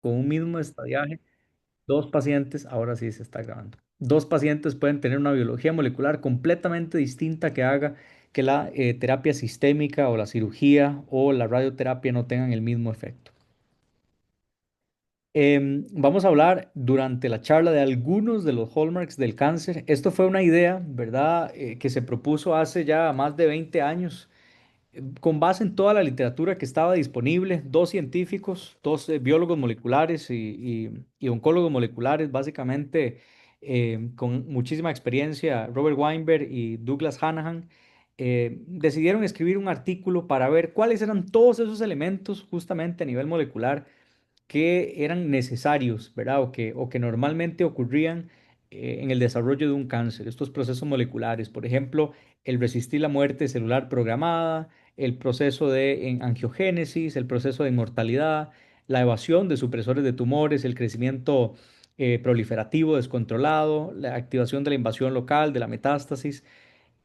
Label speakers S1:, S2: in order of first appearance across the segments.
S1: con un mismo estadiaje, dos pacientes, ahora sí se está grabando. Dos pacientes pueden tener una biología molecular completamente distinta que haga que la terapia sistémica o la cirugía o la radioterapia no tengan el mismo efecto. Vamos a hablar durante la charla de algunos de los hallmarks del cáncer. Esto fue una idea, ¿verdad?, que se propuso hace ya más de 20 años con base en toda la literatura que estaba disponible, dos científicos, dos biólogos moleculares y oncólogos moleculares, básicamente con muchísima experiencia, Robert Weinberg y Douglas Hanahan, decidieron escribir un artículo para ver cuáles eran todos esos elementos justamente a nivel molecular que eran necesarios, ¿verdad? O que normalmente ocurrían en el desarrollo de un cáncer, estos procesos moleculares, por ejemplo, el resistir la muerte celular programada, el proceso de angiogénesis, el proceso de inmortalidad, la evasión de supresores de tumores, el crecimiento proliferativo descontrolado, la activación de la invasión local, de la metástasis.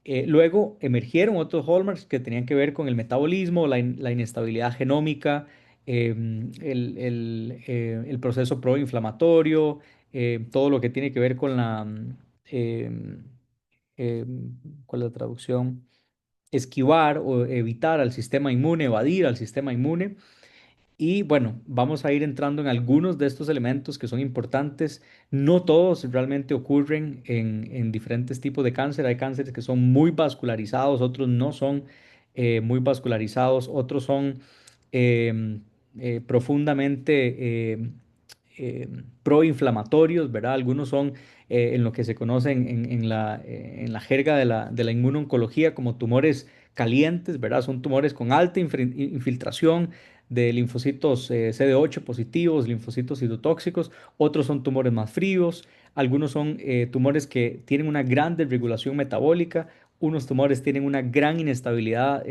S1: Luego emergieron otros hallmarks que tenían que ver con el metabolismo, la inestabilidad genómica, el proceso proinflamatorio, todo lo que tiene que ver con em, ¿cuál es la traducción? Esquivar o evitar al sistema inmune, evadir al sistema inmune. Y bueno, vamos a ir entrando en algunos de estos elementos que son importantes. No todos realmente ocurren en diferentes tipos de cáncer. Hay cánceres que son muy vascularizados, otros no son muy vascularizados, otros son em, profundamente proinflamatorios, ¿verdad? Algunos son en lo que se conoce en la jerga de la inmunoncología como tumores calientes, ¿verdad? Son tumores con alta infiltración de linfocitos CD8 positivos, linfocitos citotóxicos, otros son tumores más fríos, algunos son tumores que tienen una gran desregulación metabólica, unos tumores tienen una gran inestabilidad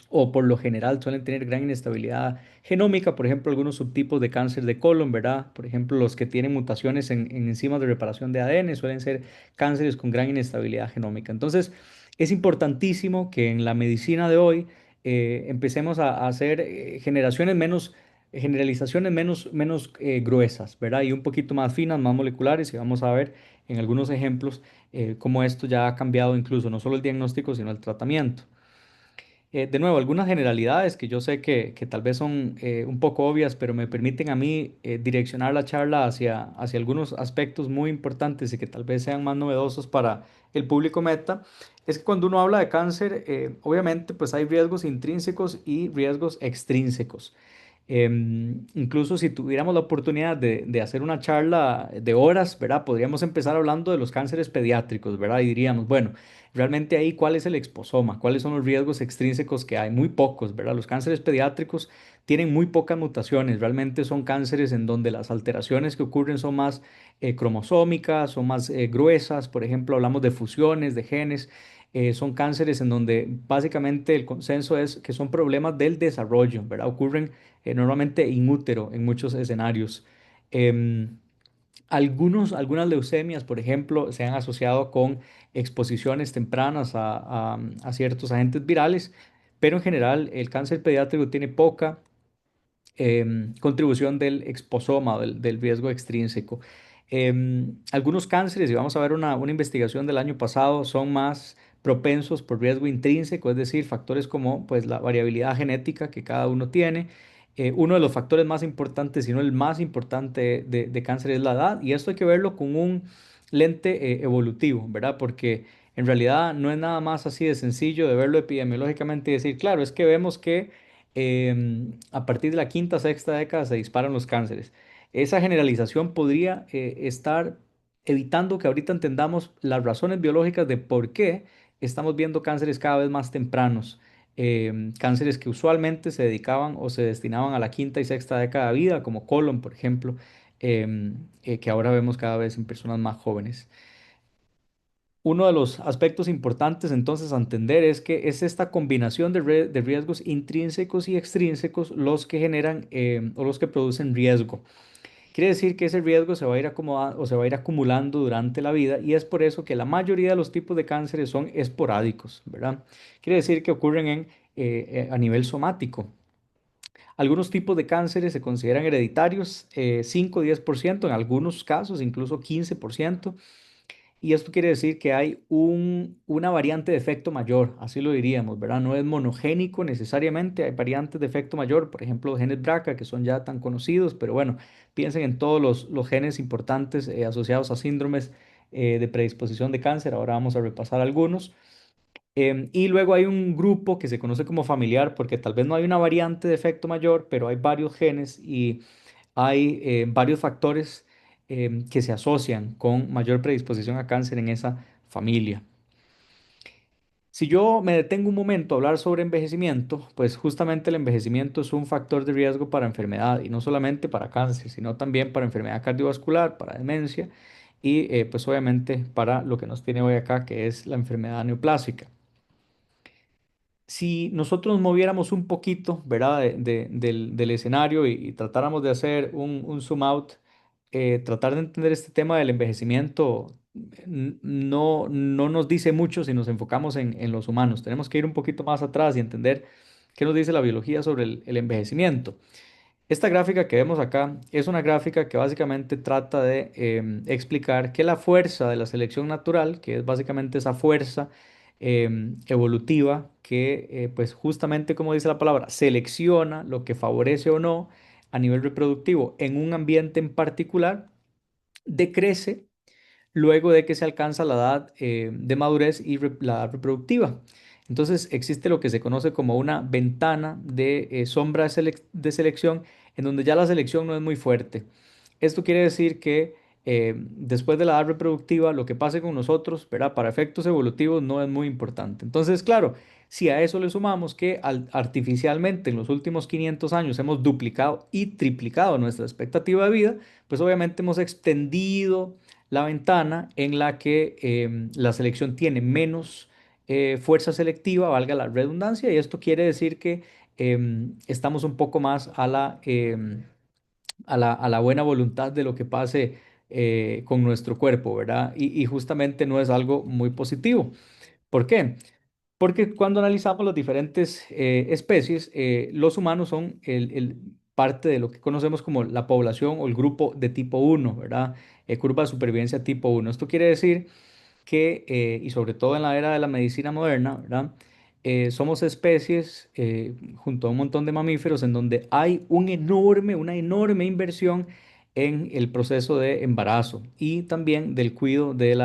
S1: o por lo general suelen tener gran inestabilidad genómica, por ejemplo, algunos subtipos de cáncer de colon, ¿verdad? Por ejemplo, los que tienen mutaciones en enzimas de reparación de ADN suelen ser cánceres con gran inestabilidad genómica. Entonces, es importantísimo que en la medicina de hoy empecemos a hacer generalizaciones menos gruesas, ¿verdad? Y un poquito más finas, más moleculares, y vamos a ver en algunos ejemplos cómo esto ya ha cambiado incluso no solo el diagnóstico, sino el tratamiento. De nuevo, algunas generalidades que yo sé que tal vez son un poco obvias, pero me permiten a mí direccionar la charla hacia algunos aspectos muy importantes y que tal vez sean más novedosos para el público meta. Es que cuando uno habla de cáncer, obviamente pues hay riesgos intrínsecos y riesgos extrínsecos. Incluso si tuviéramos la oportunidad de hacer una charla de horas, ¿verdad? Podríamos empezar hablando de los cánceres pediátricos, ¿verdad? Y diríamos, bueno, realmente ahí, ¿cuál es el exposoma? ¿Cuáles son los riesgos extrínsecos que hay? Muy pocos, ¿verdad? Los cánceres pediátricos tienen muy pocas mutaciones. Realmente son cánceres en donde las alteraciones que ocurren son más cromosómicas, son más gruesas. Por ejemplo, hablamos de fusiones de genes. Son cánceres en donde básicamente el consenso es que son problemas del desarrollo, ¿verdad? Ocurren normalmente in útero en muchos escenarios. Em, algunas leucemias, por ejemplo, se han asociado con exposiciones tempranas a ciertos agentes virales, pero en general el cáncer pediátrico tiene poca contribución del exposoma, del riesgo extrínseco. Algunos cánceres, y vamos a ver una investigación del año pasado, son más propensos por riesgo intrínseco, es decir, factores como pues, la variabilidad genética que cada uno tiene. Uno de los factores más importantes, si no el más importante de cáncer es la edad, y esto hay que verlo con un lente evolutivo, ¿verdad? Porque en realidad no es nada más así de sencillo de verlo epidemiológicamente y decir, claro, es que vemos que a partir de la quinta, sexta década se disparan los cánceres. Esa generalización podría estar evitando que ahorita entendamos las razones biológicas de por qué estamos viendo cánceres cada vez más tempranos. Cánceres que usualmente se dedicaban o se destinaban a la quinta y sexta década de vida, como colon, por ejemplo, que ahora vemos cada vez en personas más jóvenes. Uno de los aspectos importantes entonces a entender es que es esta combinación de riesgos intrínsecos y extrínsecos los que generan o los que producen riesgo. Quiere decir que ese riesgo se va a ir acomodando o se va a ir acumulando durante la vida y es por eso que la mayoría de los tipos de cánceres son esporádicos, ¿verdad? Quiere decir que ocurren a nivel somático. Algunos tipos de cánceres se consideran hereditarios, 5 o 10%, en algunos casos incluso 15%. Y esto quiere decir que hay una variante de efecto mayor, así lo diríamos, ¿verdad? No es monogénico necesariamente, hay variantes de efecto mayor, por ejemplo, los genes BRCA, que son ya tan conocidos, pero bueno, piensen en todos los genes importantes asociados a síndromes de predisposición de cáncer, ahora vamos a repasar algunos. Y luego hay un grupo que se conoce como familiar, porque tal vez no hay una variante de efecto mayor, pero hay varios genes y hay varios factores que se asocian con mayor predisposición a cáncer en esa familia. Si yo me detengo un momento a hablar sobre envejecimiento, pues justamente el envejecimiento es un factor de riesgo para enfermedad y no solamente para cáncer, sino también para enfermedad cardiovascular, para demencia y pues obviamente para lo que nos tiene hoy acá, que es la enfermedad neoplásica. Si nosotros nos moviéramos un poquito, ¿verdad? Del escenario y tratáramos de hacer un zoom out, tratar de entender este tema del envejecimiento no nos dice mucho si nos enfocamos en los humanos. Tenemos que ir un poquito más atrás y entender qué nos dice la biología sobre el envejecimiento. Esta gráfica que vemos acá es una gráfica que básicamente trata de explicar que la fuerza de la selección natural, que es básicamente esa fuerza evolutiva que, pues justamente como dice la palabra, selecciona lo que favorece o no a nivel reproductivo en un ambiente en particular, decrece luego de que se alcanza la edad de madurez y la edad reproductiva. Entonces existe lo que se conoce como una ventana de sombra de selección en donde ya la selección no es muy fuerte. Esto quiere decir que después de la edad reproductiva, lo que pase con nosotros, ¿verdad? Para efectos evolutivos no es muy importante. Entonces, claro, si a eso le sumamos que artificialmente en los últimos 500 años hemos duplicado y triplicado nuestra expectativa de vida, pues obviamente hemos extendido la ventana en la que la selección tiene menos fuerza selectiva, valga la redundancia, y esto quiere decir que estamos un poco más a la buena voluntad de lo que pase con nuestro cuerpo, ¿verdad? Y justamente no es algo muy positivo. ¿Por qué? Porque cuando analizamos las diferentes especies, los humanos son parte de lo que conocemos como la población o el grupo de tipo uno, ¿verdad? Curva de supervivencia tipo uno. Esto quiere decir que, y sobre todo en la era de la medicina moderna, ¿verdad? Somos especies, junto a un montón de mamíferos, en donde hay una enorme inversión en el proceso de embarazo y también del cuidado de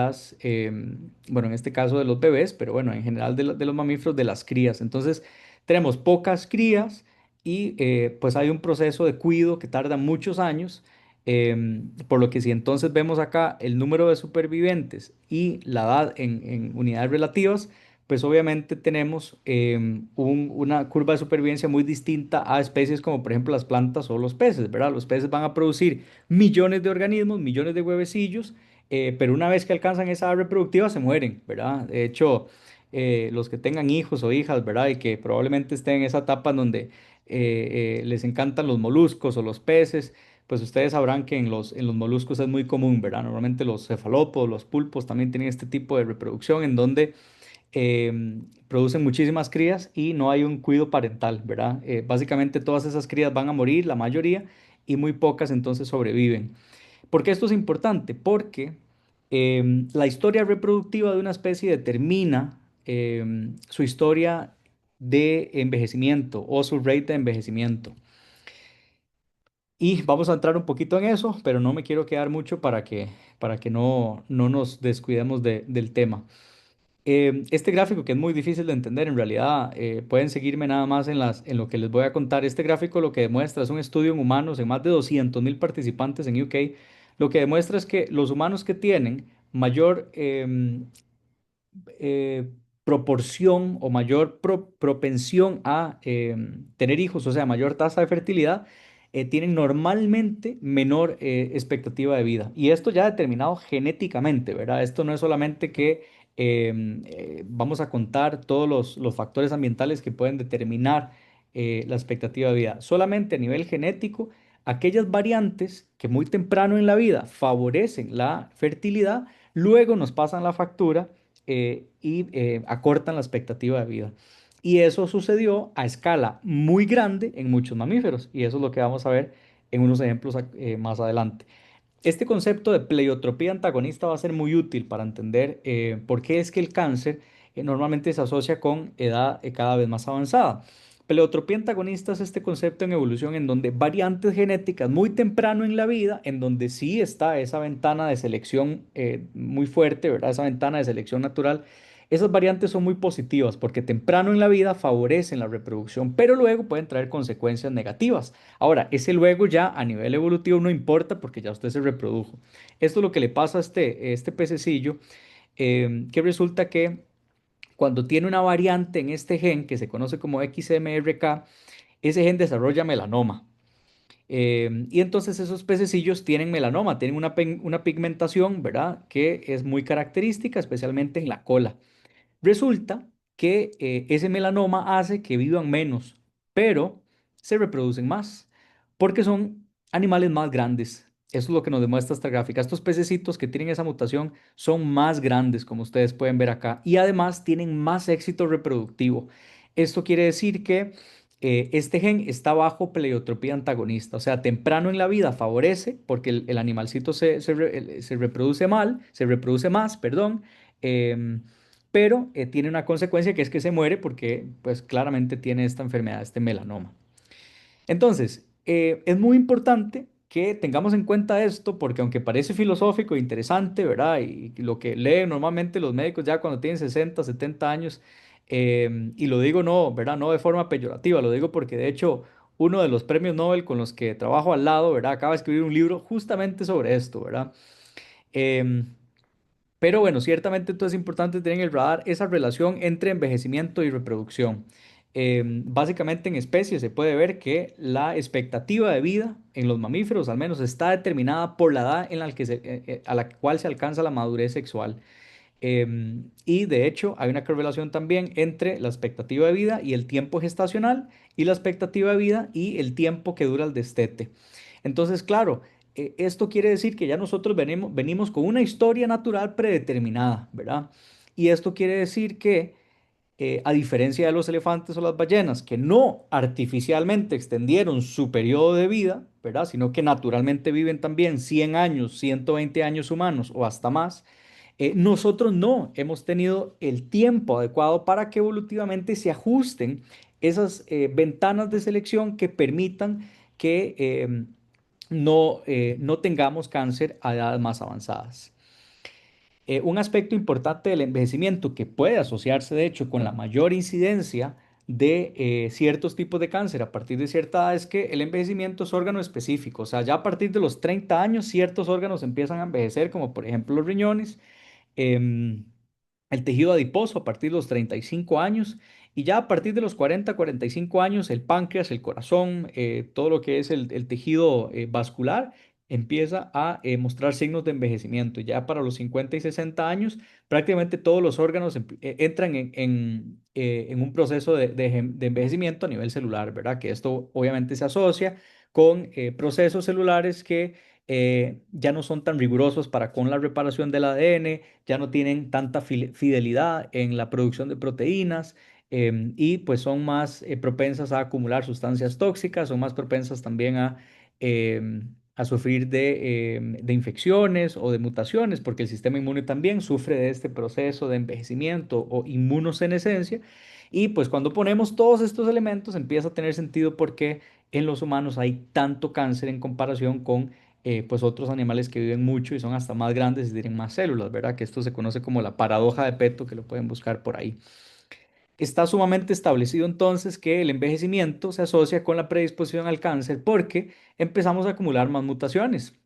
S1: bueno, en este caso de los bebés, pero bueno, en general de los mamíferos, de las crías. Entonces, tenemos pocas crías y pues hay un proceso de cuidado que tarda muchos años. Por lo que si entonces vemos acá el número de supervivientes y la edad en unidades relativas, pues obviamente tenemos una curva de supervivencia muy distinta a especies como por ejemplo las plantas o los peces, ¿verdad? Los peces van a producir millones de organismos, millones de huevecillos, pero una vez que alcanzan esa edad reproductiva se mueren, ¿verdad? De hecho, los que tengan hijos o hijas, ¿verdad? Y que probablemente estén en esa etapa en donde les encantan los moluscos o los peces, pues ustedes sabrán que en los moluscos es muy común, ¿verdad? Normalmente los cefalópodos, los pulpos también tienen este tipo de reproducción en donde producen muchísimas crías y no hay un cuidado parental, ¿verdad? Básicamente todas esas crías van a morir, la mayoría, y muy pocas entonces sobreviven. ¿Por qué esto es importante? Porque la historia reproductiva de una especie determina su historia de envejecimiento o su rate de envejecimiento. Y vamos a entrar un poquito en eso, pero no me quiero quedar mucho para que no nos descuidemos del tema. Este gráfico, que es muy difícil de entender, en realidad pueden seguirme nada más en lo que les voy a contar. Este gráfico lo que demuestra es un estudio en humanos, en más de 200.000 participantes en UK. Lo que demuestra es que los humanos que tienen mayor eh, proporción o mayor propensión a tener hijos, o sea, mayor tasa de fertilidad, tienen normalmente menor expectativa de vida. Y esto ya determinado genéticamente, ¿verdad? Esto no es solamente que vamos a contar todos los factores ambientales que pueden determinar la expectativa de vida. Solamente a nivel genético, aquellas variantes que muy temprano en la vida favorecen la fertilidad, luego nos pasan la factura y acortan la expectativa de vida. Y eso sucedió a escala muy grande en muchos mamíferos. Y eso es lo que vamos a ver en unos ejemplos más adelante. Este concepto de pleiotropía antagonista va a ser muy útil para entender por qué es que el cáncer normalmente se asocia con edad cada vez más avanzada. Pleiotropía antagonista es este concepto en evolución en donde variantes genéticas muy temprano en la vida, en donde sí está esa ventana de selección muy fuerte, ¿verdad? Esa ventana de selección natural. Esas variantes son muy positivas porque temprano en la vida favorecen la reproducción, pero luego pueden traer consecuencias negativas. Ahora, ese luego ya a nivel evolutivo no importa porque ya usted se reprodujo. Esto es lo que le pasa a este pececillo, que resulta que cuando tiene una variante en este gen que se conoce como XMRK, ese gen desarrolla melanoma. Y entonces esos pececillos tienen melanoma, tienen una pigmentación, ¿verdad? Que es muy característica, especialmente en la cola. Resulta que ese melanoma hace que vivan menos, pero se reproducen más, porque son animales más grandes. Eso es lo que nos demuestra esta gráfica. Estos pececitos que tienen esa mutación son más grandes, como ustedes pueden ver acá, y además tienen más éxito reproductivo. Esto quiere decir que este gen está bajo pleiotropía antagonista, o sea, temprano en la vida favorece porque el animalcito se reproduce mal, se reproduce más, perdón. em, pero tiene una consecuencia que es que se muere porque pues claramente tiene esta enfermedad, este melanoma. Entonces, es muy importante que tengamos en cuenta esto porque aunque parece filosófico e interesante, ¿verdad? Y lo que leen normalmente los médicos ya cuando tienen 60, 70 años, y lo digo no, ¿verdad? No de forma peyorativa, lo digo porque de hecho uno de los premios Nobel con los que trabajo al lado, ¿verdad? Acaba de escribir un libro justamente sobre esto, ¿verdad? Em, pero bueno, ciertamente entonces es importante tener en el radar esa relación entre envejecimiento y reproducción. Básicamente en especies se puede ver que la expectativa de vida en los mamíferos al menos está determinada por la edad en la que a la cual se alcanza la madurez sexual. Y de hecho hay una correlación también entre la expectativa de vida y el tiempo gestacional y la expectativa de vida y el tiempo que dura el destete. Entonces, claro, esto quiere decir que ya nosotros venimos con una historia natural predeterminada, ¿verdad? Y esto quiere decir que a diferencia de los elefantes o las ballenas, que no artificialmente extendieron su periodo de vida, ¿verdad? Sino que naturalmente viven también 100 años, 120 años humanos o hasta más, nosotros no hemos tenido el tiempo adecuado para que evolutivamente se ajusten esas ventanas de selección que permitan que no tengamos cáncer a edades más avanzadas. Un aspecto importante del envejecimiento que puede asociarse, de hecho, con la mayor incidencia de ciertos tipos de cáncer a partir de cierta edad es que el envejecimiento es órgano específico. O sea, ya a partir de los 30 años ciertos órganos empiezan a envejecer, como por ejemplo los riñones, em, el tejido adiposo a partir de los 35 años y ya a partir de los 40, 45 años el páncreas, el corazón, todo lo que es el tejido vascular empieza a mostrar signos de envejecimiento. Ya para los 50 y 60 años prácticamente todos los órganos entran en un proceso de envejecimiento a nivel celular, ¿verdad? Que esto obviamente se asocia con procesos celulares que ya no son tan rigurosos para con la reparación del ADN, ya no tienen tanta fidelidad en la producción de proteínas y pues son más propensas a acumular sustancias tóxicas, son más propensas también a sufrir de infecciones o de mutaciones, porque el sistema inmune también sufre de este proceso de envejecimiento o inmunosenescencia. Y pues cuando ponemos todos estos elementos empieza a tener sentido por qué en los humanos hay tanto cáncer en comparación con pues otros animales que viven mucho y son hasta más grandes y tienen más células, ¿verdad? Que esto se conoce como la paradoja de Peto, que lo pueden buscar por ahí. Está sumamente establecido entonces que el envejecimiento se asocia con la predisposición al cáncer porque empezamos a acumular más mutaciones.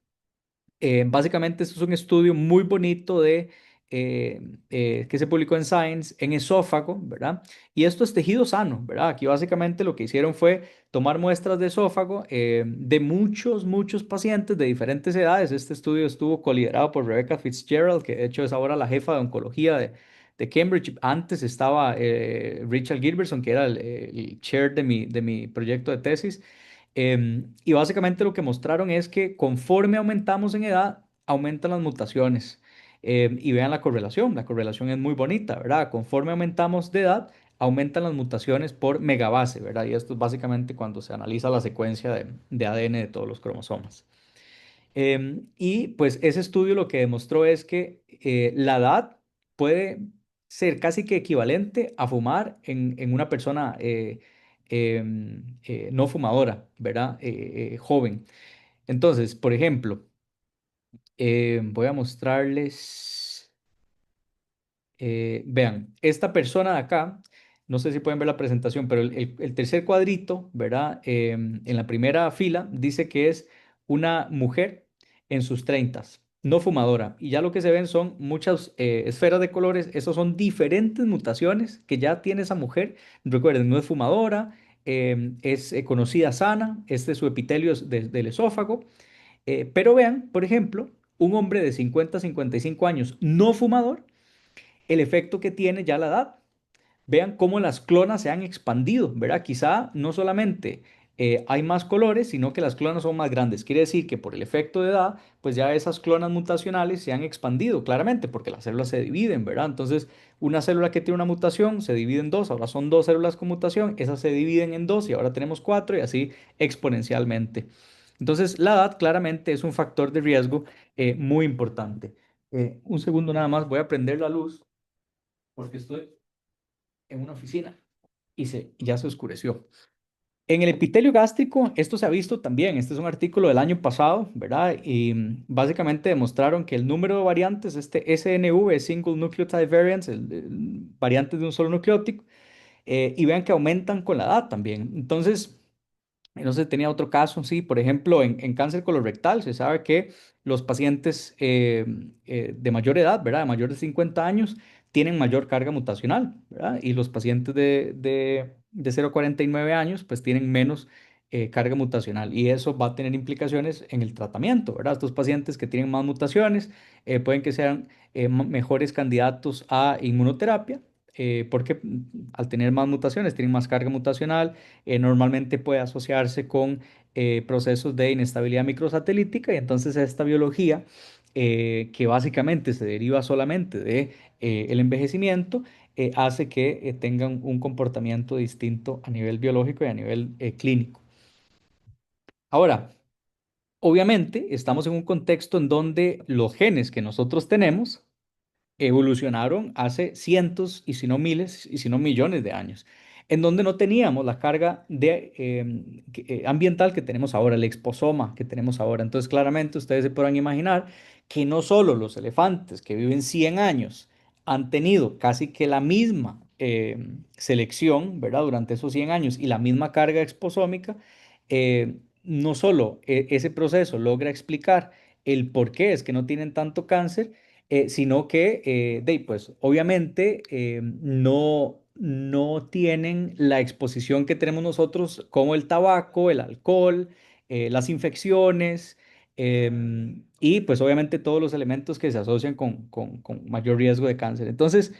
S1: Básicamente, esto es un estudio muy bonito que se publicó en Science en esófago, ¿verdad? Y esto es tejido sano, ¿verdad? Aquí básicamente lo que hicieron fue tomar muestras de esófago de muchos pacientes de diferentes edades. Este estudio estuvo coliderado por Rebecca Fitzgerald, que de hecho es ahora la jefa de oncología de Cambridge. Antes estaba Richard Gilbertson, que era el chair de mi proyecto de tesis. Y básicamente lo que mostraron es que conforme aumentamos en edad, aumentan las mutaciones. Y vean la correlación es muy bonita, ¿verdad? Conforme aumentamos de edad, aumentan las mutaciones por megabase, ¿verdad? Y esto es básicamente cuando se analiza la secuencia de ADN de todos los cromosomas. Y pues ese estudio lo que demostró es que la edad puede ser casi que equivalente a fumar en una persona no fumadora, ¿verdad? Joven. Entonces, por ejemplo, voy a mostrarles. Vean, esta persona de acá, no sé si pueden ver la presentación, pero el tercer cuadrito, ¿verdad? En la primera fila dice que es una mujer en sus treintas, no fumadora. Y ya lo que se ven son muchas esferas de colores. Esos son diferentes mutaciones que ya tiene esa mujer. Recuerden, no es fumadora, es conocida sana, este es su epitelio del esófago. Pero vean, por ejemplo, un hombre de 50 a 55 años no fumador, el efecto que tiene ya la edad. Vean cómo las clonas se han expandido, ¿verdad? Quizá no solamente hay más colores, sino que las clonas son más grandes. Quiere decir que por el efecto de edad, pues ya esas clonas mutacionales se han expandido claramente, porque las células se dividen, ¿verdad? Entonces, una célula que tiene una mutación se divide en dos, ahora son dos células con mutación, esas se dividen en dos y ahora tenemos cuatro y así exponencialmente. Entonces, la edad claramente es un factor de riesgo muy importante. Un segundo nada más, voy a prender la luz porque estoy en una oficina y ya se oscureció. En el epitelio gástrico, esto se ha visto también. Este es un artículo del año pasado, ¿verdad? Y básicamente demostraron que el número de variantes, este SNV, Single Nucleotide Variants, variantes de un solo nucleótido, y vean que aumentan con la edad también. Entonces, no sé, tenía otro caso, sí, por ejemplo, en cáncer colorectal se sabe que los pacientes de mayor edad, ¿verdad? De mayor de 50 años, tienen mayor carga mutacional, ¿verdad? Y los pacientes de 0 a 49 años, pues tienen menos carga mutacional. Y eso va a tener implicaciones en el tratamiento, ¿verdad? Estos pacientes que tienen más mutaciones pueden que sean mejores candidatos a inmunoterapia. Porque al tener más mutaciones, tienen más carga mutacional, normalmente puede asociarse con procesos de inestabilidad microsatélítica y entonces esta biología, que básicamente se deriva solamente de el envejecimiento, hace que tengan un comportamiento distinto a nivel biológico y a nivel clínico. Ahora, obviamente estamos en un contexto en donde los genes que nosotros tenemos evolucionaron hace cientos y si no miles y si no millones de años, en donde no teníamos la carga ambiental que tenemos ahora, el exposoma que tenemos ahora. Entonces, claramente ustedes se podrán imaginar que no solo los elefantes que viven 100 años han tenido casi que la misma selección, ¿verdad? Durante esos 100 años y la misma carga exposómica, no solo ese proceso logra explicar el por qué es que no tienen tanto cáncer, sino que, pues, obviamente no tienen la exposición que tenemos nosotros, como el tabaco, el alcohol, las infecciones, y pues obviamente todos los elementos que se asocian con mayor riesgo de cáncer. Entonces,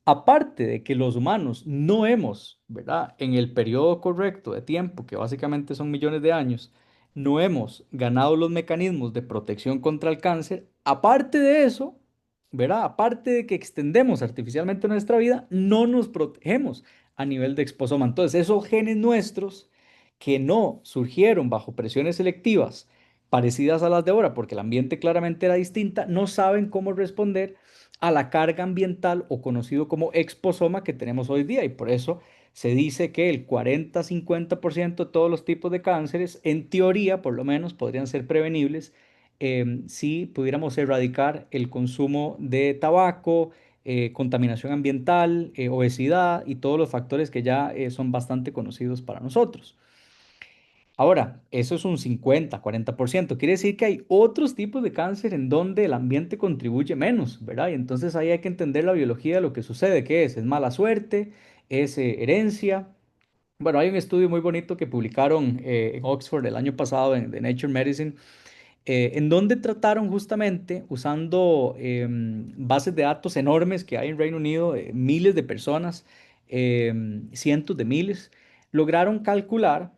S1: aparte de que los humanos no hemos, ¿verdad? En el periodo correcto de tiempo, que básicamente son millones de años, no hemos ganado los mecanismos de protección contra el cáncer, aparte de eso, ¿verdad? Aparte de que extendemos artificialmente nuestra vida, no nos protegemos a nivel de exposoma. Entonces, esos genes nuestros que no surgieron bajo presiones selectivas parecidas a las de ahora, porque el ambiente claramente era distinta, no saben cómo responder a la carga ambiental o conocido como exposoma que tenemos hoy día. Y por eso se dice que el 40-50% de todos los tipos de cánceres, en teoría por lo menos, podrían ser prevenibles si pudiéramos erradicar el consumo de tabaco, contaminación ambiental, obesidad y todos los factores que ya son bastante conocidos para nosotros. Ahora, eso es un 50-40%. Quiere decir que hay otros tipos de cáncer en donde el ambiente contribuye menos, ¿verdad? Y entonces ahí hay que entender la biología de lo que sucede, ¿qué es? ¿Es mala suerte? ¿Es herencia? Bueno, hay un estudio muy bonito que publicaron en Oxford el año pasado en The Nature Medicine, en donde trataron justamente usando bases de datos enormes que hay en Reino Unido, miles de personas, cientos de miles, lograron calcular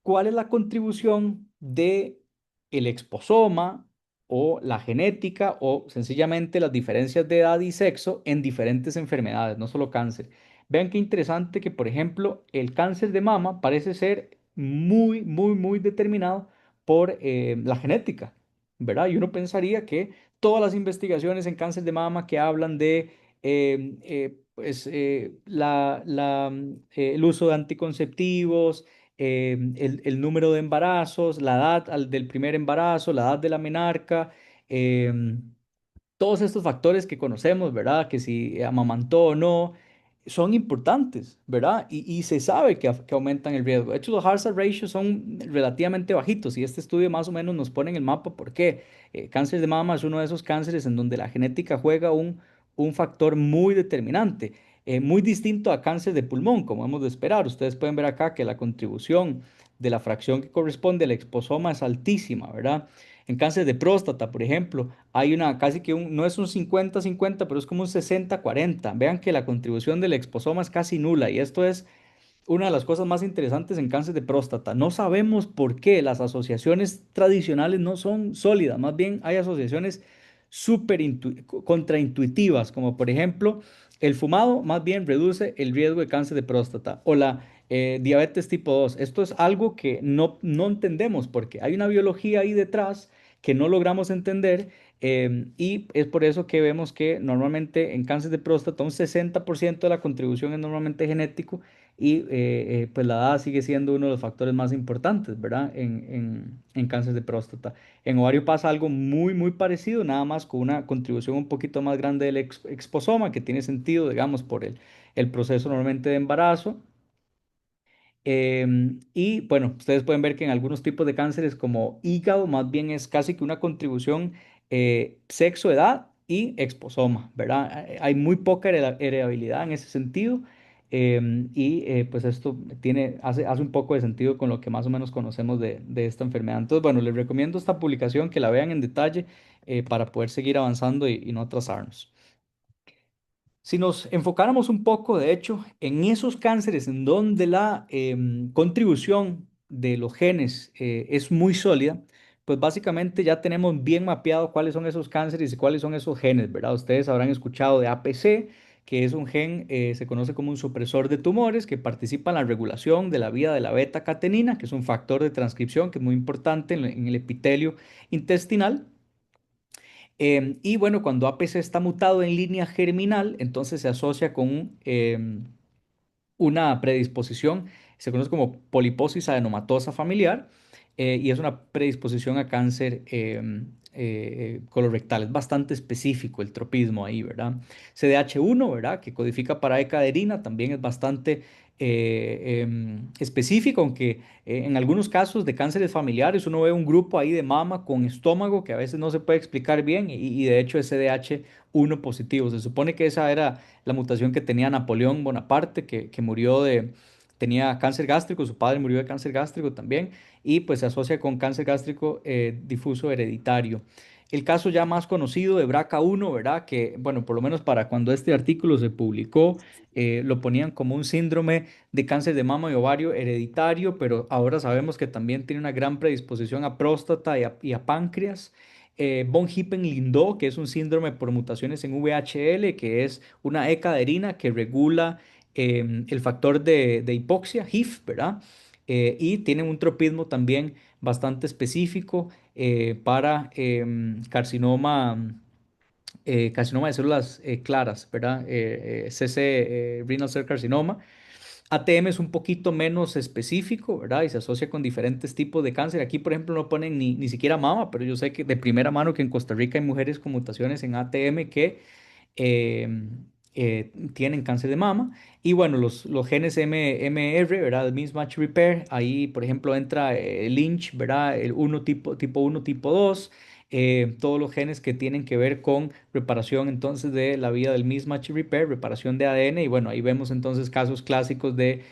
S1: cuál es la contribución de el exposoma o la genética o sencillamente las diferencias de edad y sexo en diferentes enfermedades, no solo cáncer. Vean qué interesante que, por ejemplo, el cáncer de mama parece ser muy, muy, muy determinado por la genética, ¿verdad? Y uno pensaría que todas las investigaciones en cáncer de mama que hablan de pues, el uso de anticonceptivos, el número de embarazos, la edad del primer embarazo, la edad de la menarca, todos estos factores que conocemos, ¿verdad? Que si amamantó o no, son importantes, ¿verdad? Y se sabe que aumentan el riesgo. De hecho, los hazard ratios son relativamente bajitos y este estudio más o menos nos pone en el mapa por qué. Cáncer de mama es uno de esos cánceres en donde la genética juega un factor muy determinante, muy distinto a cáncer de pulmón, como hemos de esperar. Ustedes pueden ver acá que la contribución de la fracción que corresponde al exposoma es altísima, ¿verdad? En cáncer de próstata, por ejemplo, hay una casi que no es un 50-50, pero es como un 60-40. Vean que la contribución del exposoma es casi nula y esto es una de las cosas más interesantes en cáncer de próstata. No sabemos por qué las asociaciones tradicionales no son sólidas, más bien hay asociaciones súper contraintuitivas, como por ejemplo el fumado más bien reduce el riesgo de cáncer de próstata o la diabetes tipo 2. Esto es algo que no entendemos porque hay una biología ahí detrás que no logramos entender y es por eso que vemos que normalmente en cáncer de próstata un 60% de la contribución es normalmente genético y pues la edad sigue siendo uno de los factores más importantes, ¿verdad? En cáncer de próstata. En ovario pasa algo muy, muy parecido, nada más con una contribución un poquito más grande del exposoma, que tiene sentido, digamos, por el proceso normalmente de embarazo. Y bueno, ustedes pueden ver que en algunos tipos de cánceres como hígado, más bien es casi que una contribución sexo, edad y exposoma, ¿verdad? Hay muy poca heredabilidad en ese sentido. Pues esto hace un poco de sentido con lo que más o menos conocemos de esta enfermedad. Entonces, bueno, les recomiendo esta publicación que la vean en detalle para poder seguir avanzando y no atrasarnos. Si nos enfocáramos un poco, de hecho, en esos cánceres en donde la contribución de los genes es muy sólida, pues básicamente ya tenemos bien mapeado cuáles son esos cánceres y cuáles son esos genes, ¿verdad? Ustedes habrán escuchado de APC, que es un gen, se conoce como un supresor de tumores, que participa en la regulación de la vía de la beta-catenina, que es un factor de transcripción que es muy importante en el epitelio intestinal. Y bueno, cuando APC está mutado en línea germinal, entonces se asocia con una predisposición, se conoce como poliposis adenomatosa familiar, y es una predisposición a cáncer colorectal. Es bastante específico el tropismo ahí, ¿verdad? CDH1, ¿verdad? Que codifica para ecaderina, también es bastante específico, aunque en algunos casos de cánceres familiares uno ve un grupo ahí de mama con estómago que a veces no se puede explicar bien y de hecho es CDH1 positivo. Se supone que esa era la mutación que tenía Napoleón Bonaparte, que murió tenía cáncer gástrico, su padre murió de cáncer gástrico también, y pues se asocia con cáncer gástrico difuso hereditario. El caso ya más conocido de BRCA1, ¿verdad? Que, bueno, por lo menos para cuando este artículo se publicó, lo ponían como un síndrome de cáncer de mama y ovario hereditario, pero ahora sabemos que también tiene una gran predisposición a próstata y a páncreas. Von Hippel-Lindau, que es un síndrome por mutaciones en VHL, que es una ecaderina que regula el factor de hipoxia, HIF, ¿verdad? Y tiene un tropismo también bastante específico para carcinoma de células claras, ¿verdad? CC, Renal Cell Carcinoma. ATM es un poquito menos específico, ¿verdad? Y se asocia con diferentes tipos de cáncer. Aquí, por ejemplo, no ponen ni siquiera mama, pero yo sé que de primera mano que en Costa Rica hay mujeres con mutaciones en ATM que eh, tienen cáncer de mama. Y bueno, los genes MR, ¿verdad? El mismatch repair, ahí, por ejemplo, entra Lynch, ¿verdad? El uno tipo 1, tipo 2, todos los genes que tienen que ver con reparación entonces de la vía del mismatch repair, reparación de ADN. Y bueno, ahí vemos entonces casos clásicos de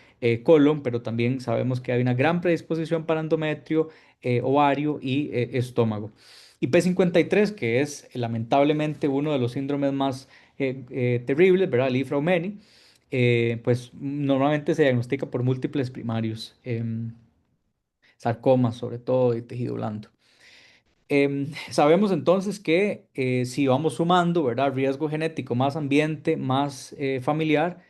S1: colon, pero también sabemos que hay una gran predisposición para endometrio, ovario y estómago. Y P53, que es lamentablemente uno de los síndromes más terribles, ¿verdad? El Ifra-Omeni, pues normalmente se diagnostica por múltiples primarios, sarcomas sobre todo y tejido blando. Sabemos entonces que si vamos sumando, ¿verdad? Riesgo genético más ambiente, más familiar,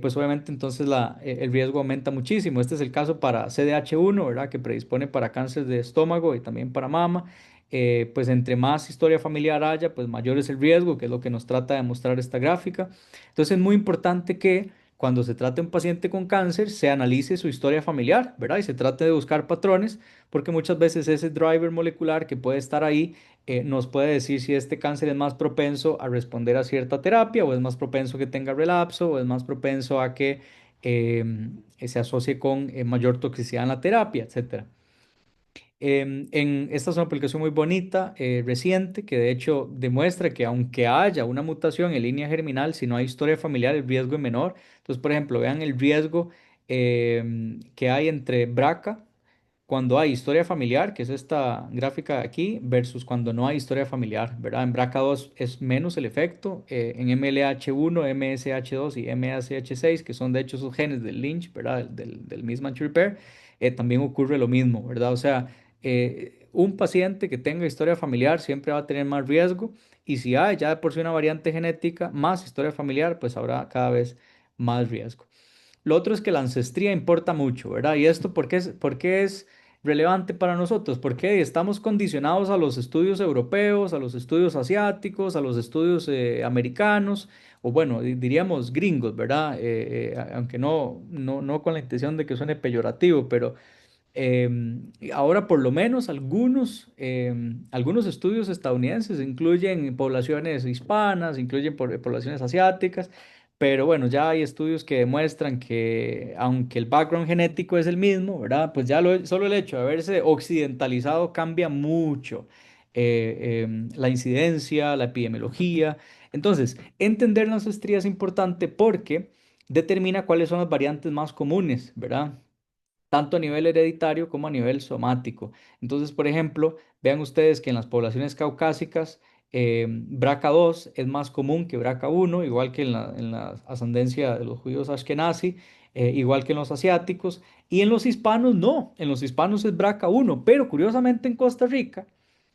S1: pues obviamente entonces el riesgo aumenta muchísimo. Este es el caso para CDH1, ¿verdad? Que predispone para cáncer de estómago y también para mama. Pues entre más historia familiar haya, pues mayor es el riesgo, que es lo que nos trata de mostrar esta gráfica. Entonces es muy importante que cuando se trate un paciente con cáncer, se analice su historia familiar, ¿verdad? Y se trate de buscar patrones, porque muchas veces ese driver molecular que puede estar ahí nos puede decir si este cáncer es más propenso a responder a cierta terapia o es más propenso que tenga relapso o es más propenso a que se asocie con mayor toxicidad en la terapia, etcétera. Esta es una aplicación muy bonita, reciente, que de hecho demuestra que aunque haya una mutación en línea germinal, si no hay historia familiar, el riesgo es menor. Entonces, por ejemplo, vean el riesgo que hay entre BRCA cuando hay historia familiar, que es esta gráfica de aquí, versus cuando no hay historia familiar, ¿verdad? En BRCA2 es menos el efecto, en MLH1, MSH2 y MSH6, que son de hecho esos genes del Lynch, ¿verdad? Del mismatch repair, también ocurre lo mismo, ¿verdad? O sea, un paciente que tenga historia familiar siempre va a tener más riesgo y si hay ya de por sí una variante genética más historia familiar, pues habrá cada vez más riesgo. Lo otro es que la ancestría importa mucho, ¿verdad? ¿Y esto por qué es relevante para nosotros? Porque estamos condicionados a los estudios europeos, a los estudios asiáticos, a los estudios americanos, o bueno, diríamos gringos, ¿verdad? Aunque no con la intención de que suene peyorativo, pero ahora por lo menos algunos estudios estadounidenses incluyen poblaciones hispanas, incluyen poblaciones asiáticas, pero bueno, ya hay estudios que demuestran que aunque el background genético es el mismo, ¿verdad? Pues ya solo el hecho de haberse occidentalizado cambia mucho la incidencia, la epidemiología. Entonces, entender la ancestría es importante porque determina cuáles son las variantes más comunes, ¿verdad? Tanto a nivel hereditario como a nivel somático. Entonces, por ejemplo, vean ustedes que en las poblaciones caucásicas, BRCA2 es más común que BRCA1, igual que en la ascendencia de los judíos Ashkenazi, igual que en los asiáticos, y en los hispanos no, en los hispanos es BRCA1, pero curiosamente en Costa Rica,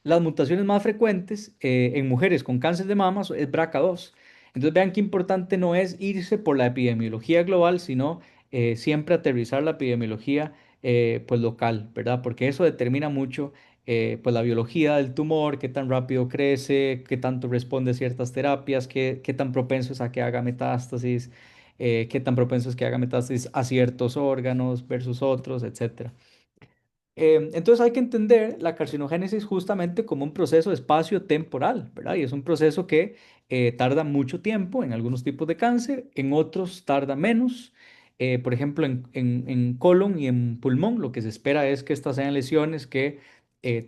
S1: las mutaciones más frecuentes en mujeres con cáncer de mama es BRCA2. Entonces vean qué importante no es irse por la epidemiología global, sino siempre aterrizar la epidemiología pues local, ¿verdad? Porque eso determina mucho pues la biología del tumor, qué tan rápido crece, qué tanto responde a ciertas terapias, qué tan propenso es a que haga metástasis, qué tan propenso es que haga metástasis a ciertos órganos versus otros, etcétera. Entonces hay que entender la carcinogénesis justamente como un proceso espacio-temporal, ¿verdad? Y es un proceso que tarda mucho tiempo en algunos tipos de cáncer, en otros tarda menos. Por ejemplo, en colon y en pulmón, lo que se espera es que estas sean lesiones que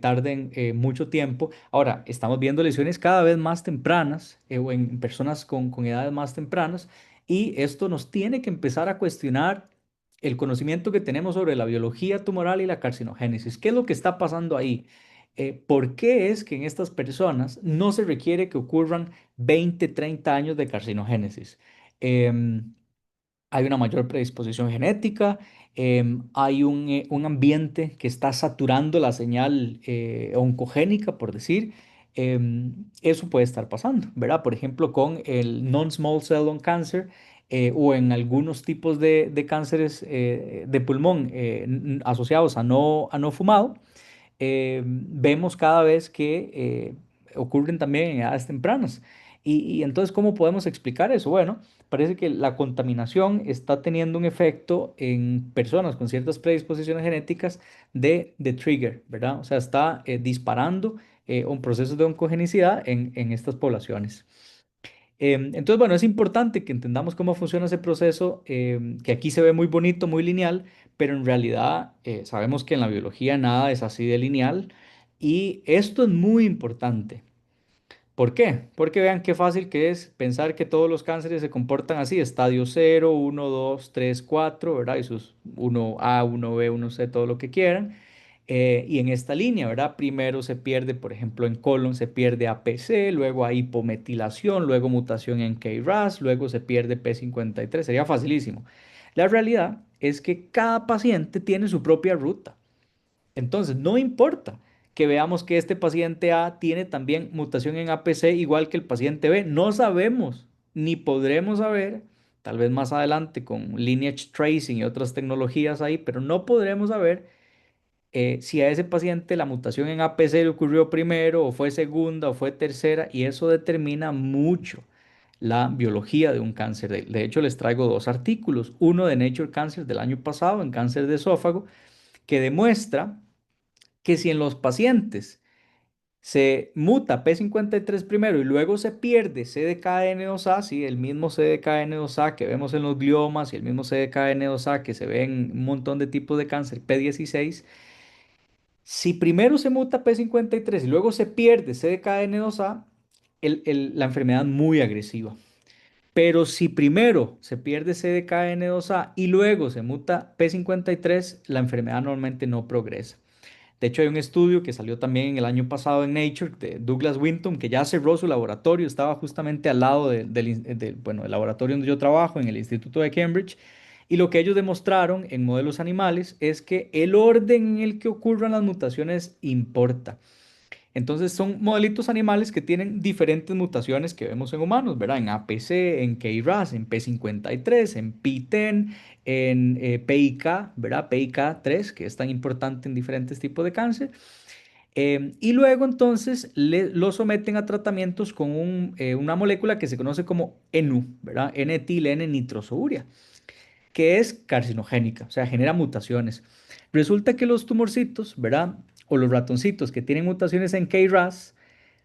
S1: tarden mucho tiempo. Ahora, estamos viendo lesiones cada vez más tempranas o en personas con edades más tempranas y esto nos tiene que empezar a cuestionar el conocimiento que tenemos sobre la biología tumoral y la carcinogénesis. ¿Qué es lo que está pasando ahí? ¿Por qué es que en estas personas no se requiere que ocurran 20, 30 años de carcinogénesis? Em, Hay una mayor predisposición genética, hay un ambiente que está saturando la señal oncogénica, por decir. Eso puede estar pasando, ¿verdad? Por ejemplo, con el non-small cell lung cancer o en algunos tipos de cánceres de pulmón asociados a no fumado vemos cada vez que ocurren también en edades tempranas. Y entonces, ¿cómo podemos explicar eso? Bueno, parece que la contaminación está teniendo un efecto en personas con ciertas predisposiciones genéticas de trigger, ¿verdad? O sea, está disparando un proceso de oncogenicidad en estas poblaciones. Entonces, bueno, es importante que entendamos cómo funciona ese proceso, que aquí se ve muy bonito, muy lineal, pero en realidad sabemos que en la biología nada es así de lineal y esto es muy importante. ¿Por qué? Porque vean qué fácil que es pensar que todos los cánceres se comportan así, estadio 0, 1, 2, 3, 4, ¿verdad? Y sus 1A, 1B, 1C, todo lo que quieran. Y en esta línea, ¿verdad? Primero se pierde, por ejemplo, en colon se pierde APC, luego hay hipometilación, luego mutación en KRAS, luego se pierde P53. Sería facilísimo. La realidad es que cada paciente tiene su propia ruta. Entonces, no importa que veamos que este paciente A tiene también mutación en APC igual que el paciente B. No sabemos ni podremos saber tal vez más adelante con lineage tracing y otras tecnologías ahí, pero no podremos saber si a ese paciente la mutación en APC le ocurrió primero o fue segunda o fue tercera, y eso determina mucho la biología de un cáncer. De hecho, les traigo dos artículos, uno de Nature Cancer del año pasado en cáncer de esófago, que demuestra que si en los pacientes se muta P53 primero y luego se pierde CDKN2A, sí, el mismo CDKN2A que vemos en los gliomas y el mismo CDKN2A que se ve en un montón de tipos de cáncer, P16, si primero se muta P53 y luego se pierde CDKN2A, la enfermedad es muy agresiva. Pero si primero se pierde CDKN2A y luego se muta P53, la enfermedad normalmente no progresa. De hecho, hay un estudio que salió también el año pasado en Nature de Douglas Winton, que ya cerró su laboratorio, estaba justamente al lado bueno, del laboratorio donde yo trabajo, en el Instituto de Cambridge, y lo que ellos demostraron en modelos animales es que el orden en el que ocurran las mutaciones importa. Entonces son modelitos animales que tienen diferentes mutaciones que vemos en humanos, ¿verdad? En APC, en KRAS, en P53, en PTEN, en PIK, ¿verdad? PIK3, que es tan importante en diferentes tipos de cáncer. Y luego entonces lo someten a tratamientos con una molécula que se conoce como ENU, ¿verdad? N-etilene-nitrosourea, que es carcinogénica, o sea, genera mutaciones. Resulta que los tumorcitos, ¿verdad? O los ratoncitos que tienen mutaciones en KRAS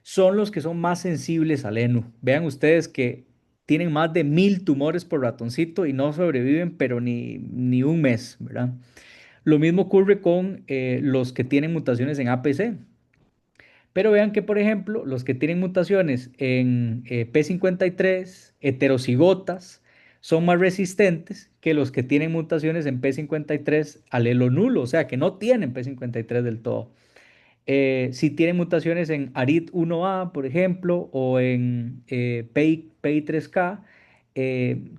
S1: son los que son más sensibles al ENU. Vean ustedes que tienen más de 1000 tumores por ratoncito y no sobreviven, pero ni un mes, ¿verdad? Lo mismo ocurre con los que tienen mutaciones en APC. Pero vean que, por ejemplo, los que tienen mutaciones en P53, heterocigotas, son más resistentes que los que tienen mutaciones en P53 alelo nulo, o sea, que no tienen P53 del todo. Si tienen mutaciones en ARID1A, por ejemplo, o en PI3K,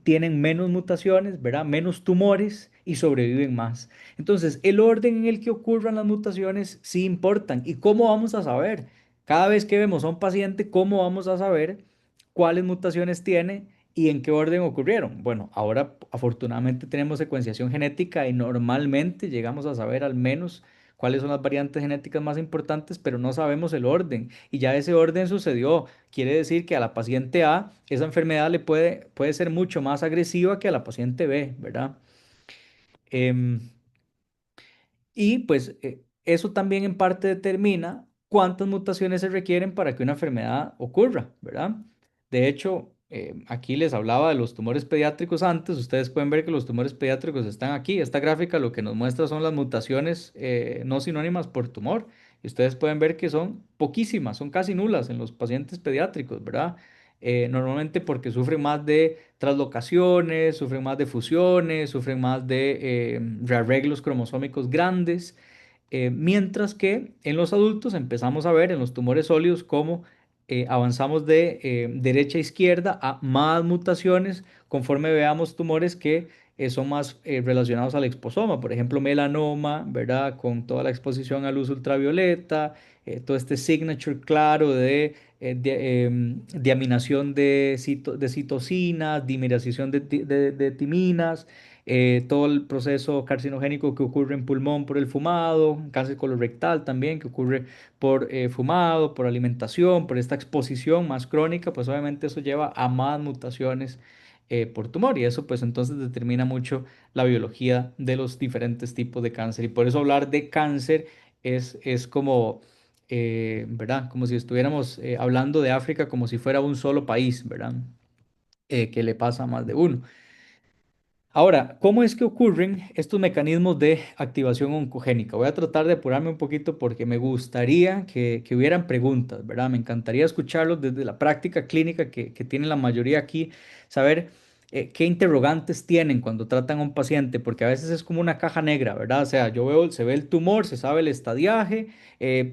S1: tienen menos mutaciones, ¿verdad? Menos tumores y sobreviven más. Entonces, el orden en el que ocurran las mutaciones sí importan. ¿Y cómo vamos a saber? Cada vez que vemos a un paciente, ¿cómo vamos a saber cuáles mutaciones tiene y en qué orden ocurrieron? Bueno, ahora afortunadamente tenemos secuenciación genética y normalmente llegamos a saber al menos cuáles son las variantes genéticas más importantes, pero no sabemos el orden. Y ya ese orden sucedió. Quiere decir que a la paciente A esa enfermedad puede ser mucho más agresiva que a la paciente B, ¿verdad? Em, y pues eso también en parte determina cuántas mutaciones se requieren para que una enfermedad ocurra, ¿verdad? De hecho, aquí les hablaba de los tumores pediátricos antes. Ustedes pueden ver que los tumores pediátricos están aquí. Esta gráfica lo que nos muestra son las mutaciones no sinónimas por tumor. Y ustedes pueden ver que son poquísimas, son casi nulas en los pacientes pediátricos, ¿verdad? Normalmente porque sufren más de translocaciones, sufren más de fusiones, sufren más de rearreglos cromosómicos grandes, mientras que en los adultos empezamos a ver en los tumores sólidos cómo avanzamos de derecha a izquierda a más mutaciones conforme veamos tumores que son más relacionados al exposoma, por ejemplo, melanoma, ¿verdad? Con toda la exposición a luz ultravioleta, todo este signature claro de diaminación de citocinas, dimerización de timinas, todo el proceso carcinogénico que ocurre en pulmón por el fumado, cáncer colorectal también que ocurre por fumado, por alimentación, por esta exposición más crónica, pues obviamente eso lleva a más mutaciones por tumor y eso pues entonces determina mucho la biología de los diferentes tipos de cáncer y por eso hablar de cáncer es como ¿verdad? Como si estuviéramos hablando de África como si fuera un solo país, ¿verdad? Que le pasa a más de uno. Ahora, ¿cómo es que ocurren estos mecanismos de activación oncogénica? Voy a tratar de apurarme un poquito porque me gustaría que hubieran preguntas, ¿verdad? Me encantaría escucharlos desde la práctica clínica que tiene la mayoría aquí, saber qué interrogantes tienen cuando tratan a un paciente, porque a veces es como una caja negra, ¿verdad? O sea, yo veo, se ve el tumor, se sabe el estadiaje,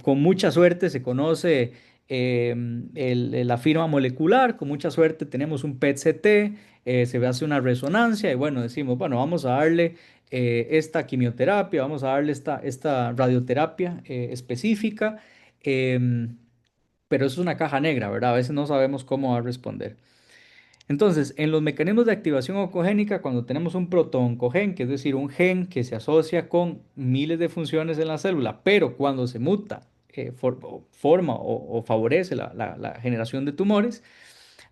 S1: con mucha suerte se conoce la firma molecular, con mucha suerte tenemos un PET-CT, se hace una resonancia y bueno, decimos, bueno, vamos a darle esta quimioterapia, vamos a darle esta radioterapia específica, pero eso es una caja negra, ¿verdad? A veces no sabemos cómo va a responder. Entonces, en los mecanismos de activación oncogénica, cuando tenemos un protooncogén, que es decir, un gen que se asocia con miles de funciones en la célula, pero cuando se muta, forma o favorece la generación de tumores,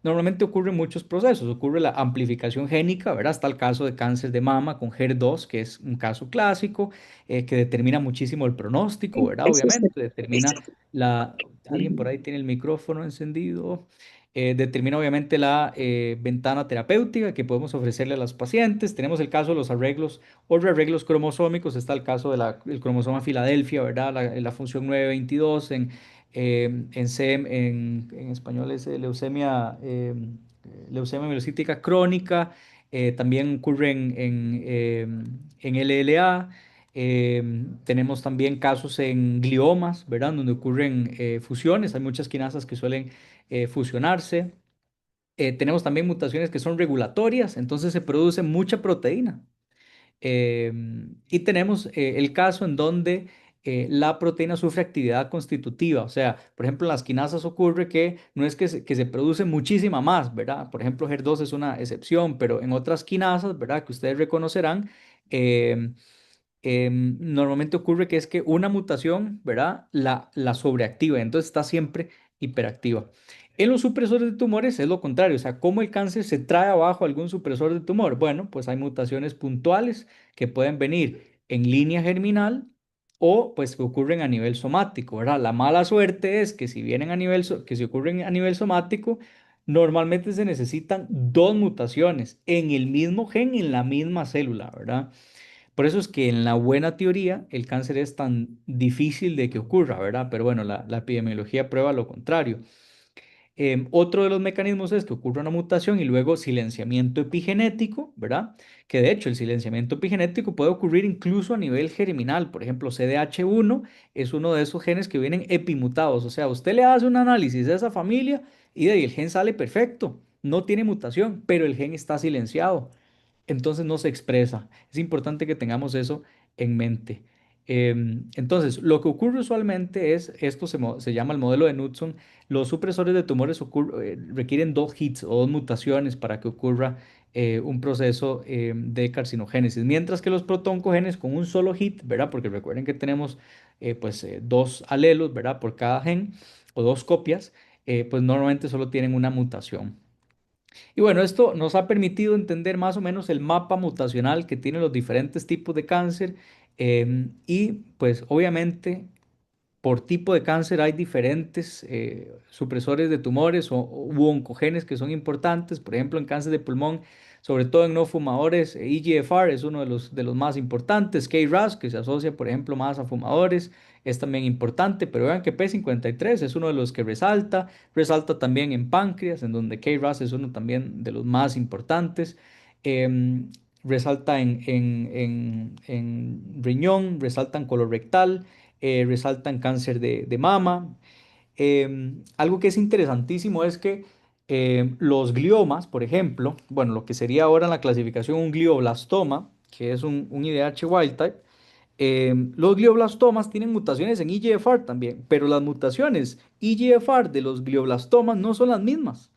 S1: normalmente ocurren muchos procesos. Ocurre la amplificación génica, ¿verdad? Está el caso de cáncer de mama con HER2, que es un caso clásico, que determina muchísimo el pronóstico, ¿verdad? Obviamente, determina la... Alguien por ahí tiene el micrófono encendido. Determina obviamente la ventana terapéutica que podemos ofrecerle a los pacientes. Tenemos el caso de los arreglos o arreglos cromosómicos. Está el caso del cromosoma Filadelfia, ¿verdad? La función 922 en español es leucemia mielocítica crónica. También ocurre en LLA. Tenemos también casos en gliomas, ¿verdad? Donde ocurren fusiones. Hay muchas quinasas que suelen fusionarse. Tenemos también mutaciones que son regulatorias, entonces se produce mucha proteína. Y tenemos el caso en donde la proteína sufre actividad constitutiva. O sea, por ejemplo, en las quinasas ocurre que no es que se produce muchísima más, ¿verdad? Por ejemplo, HER2 es una excepción, pero en otras quinasas, ¿verdad? Que ustedes reconocerán, em, normalmente ocurre que es que una mutación, ¿verdad? La sobreactiva, entonces está siempre hiperactiva. En los supresores de tumores es lo contrario, o sea, ¿cómo el cáncer se trae abajo algún supresor de tumor? Bueno, pues hay mutaciones puntuales que pueden venir en línea germinal o pues que ocurren a nivel somático, ¿verdad? La mala suerte es que si vienen a nivel, que si ocurren a nivel somático, normalmente se necesitan dos mutaciones en el mismo gen, en la misma célula, ¿verdad? Por eso es que en la buena teoría el cáncer es tan difícil de que ocurra, ¿verdad? Pero bueno, la epidemiología prueba lo contrario. Otro de los mecanismos es que ocurra una mutación y luego silenciamiento epigenético, ¿verdad? Que de hecho el silenciamiento epigenético puede ocurrir incluso a nivel germinal. Por ejemplo, CDH1 es uno de esos genes que vienen epimutados. O sea, usted le hace un análisis de esa familia y de ahí el gen sale perfecto, no tiene mutación, pero el gen está silenciado, entonces no se expresa. Es importante que tengamos eso en mente. Entonces, lo que ocurre usualmente es, esto se llama el modelo de Knudson, los supresores de tumores requieren dos hits o dos mutaciones para que ocurra un proceso de carcinogénesis, mientras que los protoncogenes con un solo hit, ¿verdad? Porque recuerden que tenemos dos alelos, ¿verdad? Por cada gen o dos copias, pues normalmente solo tienen una mutación. Y bueno, esto nos ha permitido entender más o menos el mapa mutacional que tienen los diferentes tipos de cáncer, y pues obviamente por tipo de cáncer hay diferentes supresores de tumores u oncogenes que son importantes. Por ejemplo, en cáncer de pulmón, sobre todo en no fumadores, EGFR es uno de los más importantes. KRAS, que se asocia, por ejemplo, más a fumadores, es también importante. Pero vean que P53 es uno de los que resalta. Resalta también en páncreas, en donde KRAS es uno también de los más importantes. Em, Resalta en riñón, resalta en colorectal, resaltan cáncer de mama. Algo que es interesantísimo es que los gliomas, por ejemplo, bueno, lo que sería ahora en la clasificación un glioblastoma, que es un IDH wild type, los glioblastomas tienen mutaciones en EGFR también, pero las mutaciones EGFR de los glioblastomas no son las mismas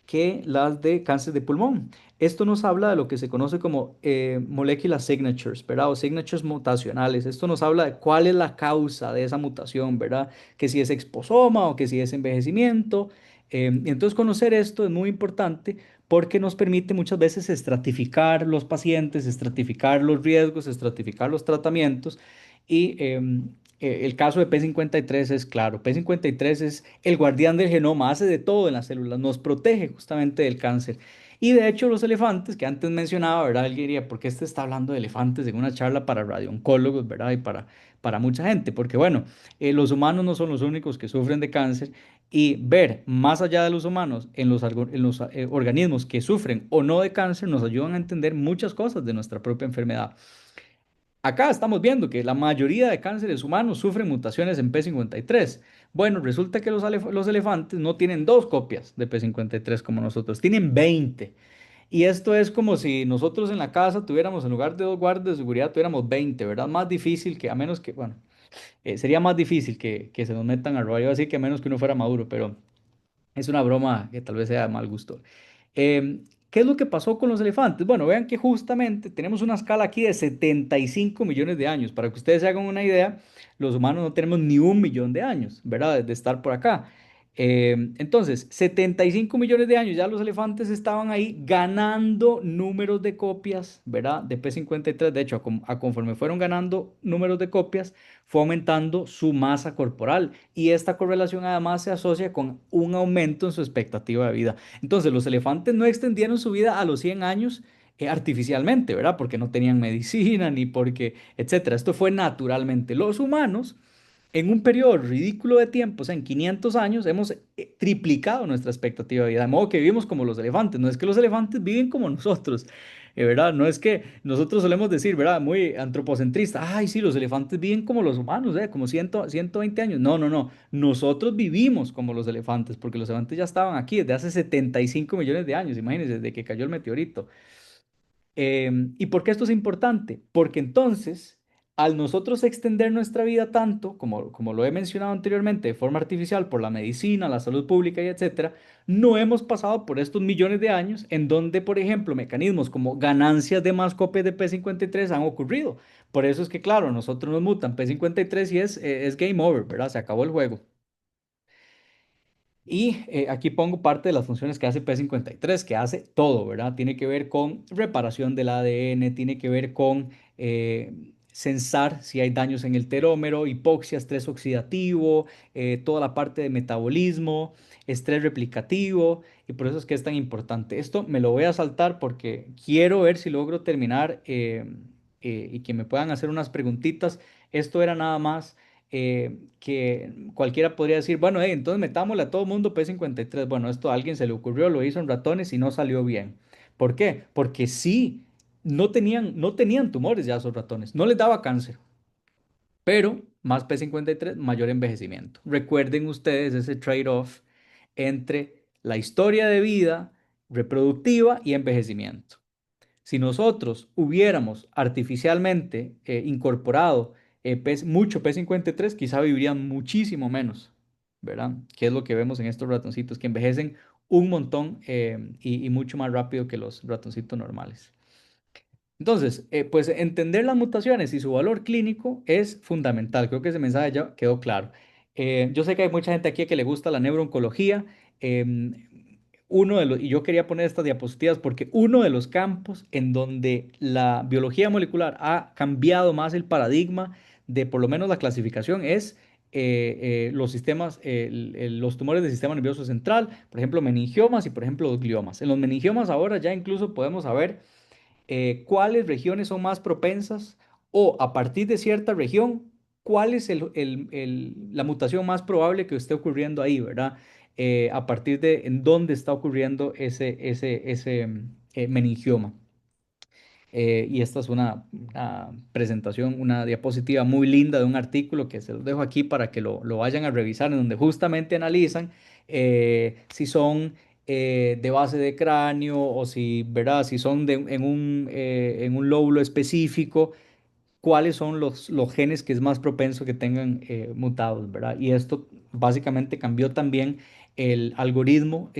S1: que las de cáncer de pulmón. Esto nos habla de lo que se conoce como molecular signatures, ¿verdad? O signatures mutacionales. Esto nos habla de cuál es la causa de esa mutación, ¿verdad? Que si es exposoma o que si es envejecimiento. Y entonces conocer esto es muy importante porque nos permite muchas veces estratificar los pacientes, estratificar los riesgos, estratificar los tratamientos. Y el caso de P53 es claro. P53 es el guardián del genoma, hace de todo en las células, nos protege justamente del cáncer. Y de hecho los elefantes que antes mencionaba, ¿verdad? Alguien diría, ¿por qué este está hablando de elefantes en una charla para radiooncólogos, ¿verdad? Y para mucha gente, porque bueno, los humanos no son los únicos que sufren de cáncer y ver más allá de los humanos en los organismos que sufren o no de cáncer nos ayudan a entender muchas cosas de nuestra propia enfermedad. Acá estamos viendo que la mayoría de cánceres humanos sufren mutaciones en P53. Bueno, resulta que los elefantes no tienen dos copias de P53 como nosotros, tienen 20. Y esto es como si nosotros en la casa tuviéramos, en lugar de dos guardias de seguridad, tuviéramos 20, ¿verdad? Más difícil que, a menos que, bueno, sería más difícil que se nos metan a robar. Yo iba a decir que a menos que uno fuera maduro, pero es una broma que tal vez sea de mal gusto. ¿Qué es lo que pasó con los elefantes? Bueno, vean que justamente tenemos una escala aquí de 75 millones de años. Para que ustedes se hagan una idea, los humanos no tenemos ni 1 millón de años, ¿verdad? De estar por acá. Entonces, 75 millones de años ya los elefantes estaban ahí ganando números de copias, ¿verdad? De P53. De hecho, a conforme fueron ganando números de copias, fue aumentando su masa corporal. Y esta correlación además se asocia con un aumento en su expectativa de vida. Entonces, los elefantes no extendieron su vida a los 100 años artificialmente, ¿verdad? Porque no tenían medicina ni porque, etcétera. Esto fue naturalmente. Los humanos, en un periodo ridículo de tiempo, o sea, en 500 años, hemos triplicado nuestra expectativa de vida. De modo que vivimos como los elefantes. No es que los elefantes viven como nosotros, ¿verdad? No es que nosotros solemos decir, ¿verdad? Muy antropocentrista. Ay, sí, los elefantes viven como los humanos, como 120 años. No, no, no. Nosotros vivimos como los elefantes, porque los elefantes ya estaban aquí desde hace 75 millones de años. Imagínense, desde que cayó el meteorito. ¿Y por qué esto es importante? Porque entonces, al nosotros extender nuestra vida tanto, como lo he mencionado anteriormente, de forma artificial, por la medicina, la salud pública y etcétera, no hemos pasado por estos millones de años en donde, por ejemplo, mecanismos como ganancias de más copias de P53 han ocurrido. Por eso es que, claro, nosotros nos mutan P53 y es game over, ¿verdad? Se acabó el juego. Y aquí pongo parte de las funciones que hace P53, que hace todo, ¿verdad? Tiene que ver con reparación del ADN, tiene que ver con censar si hay daños en el telómero, hipoxia, estrés oxidativo, toda la parte de metabolismo, estrés replicativo, y por eso es que es tan importante. Esto me lo voy a saltar porque quiero ver si logro terminar y que me puedan hacer unas preguntitas. Esto era nada más que cualquiera podría decir, bueno, entonces metámosle a todo mundo P53. Bueno, esto a alguien se le ocurrió, lo hizo en ratones y no salió bien. ¿Por qué? Porque sí, no tenían tumores ya esos ratones, no les daba cáncer, pero más P53, mayor envejecimiento. Recuerden ustedes ese trade-off entre la historia de vida reproductiva y envejecimiento. Si nosotros hubiéramos artificialmente incorporado mucho P53, quizá vivirían muchísimo menos, ¿verdad? Que es lo que vemos en estos ratoncitos que envejecen un montón y mucho más rápido que los ratoncitos normales. Entonces, pues entender las mutaciones y su valor clínico es fundamental. Creo que ese mensaje ya quedó claro. Yo sé que hay mucha gente aquí que le gusta la neurooncología. Y yo quería poner estas diapositivas porque uno de los campos en donde la biología molecular ha cambiado más el paradigma de por lo menos la clasificación es los sistemas, los tumores del sistema nervioso central, por ejemplo, meningiomas y por ejemplo los gliomas. En los meningiomas ahora ya incluso podemos saber cuáles regiones son más propensas o a partir de cierta región, cuál es la mutación más probable que esté ocurriendo ahí, ¿verdad? A partir de en dónde está ocurriendo ese meningioma. Y esta es una presentación, una diapositiva muy linda de un artículo que se los dejo aquí para que lo vayan a revisar, en donde justamente analizan si son de base de cráneo o si, ¿verdad? Si son en un lóbulo específico, cuáles son los genes que es más propenso que tengan mutados, ¿verdad? Y esto básicamente cambió también el algoritmo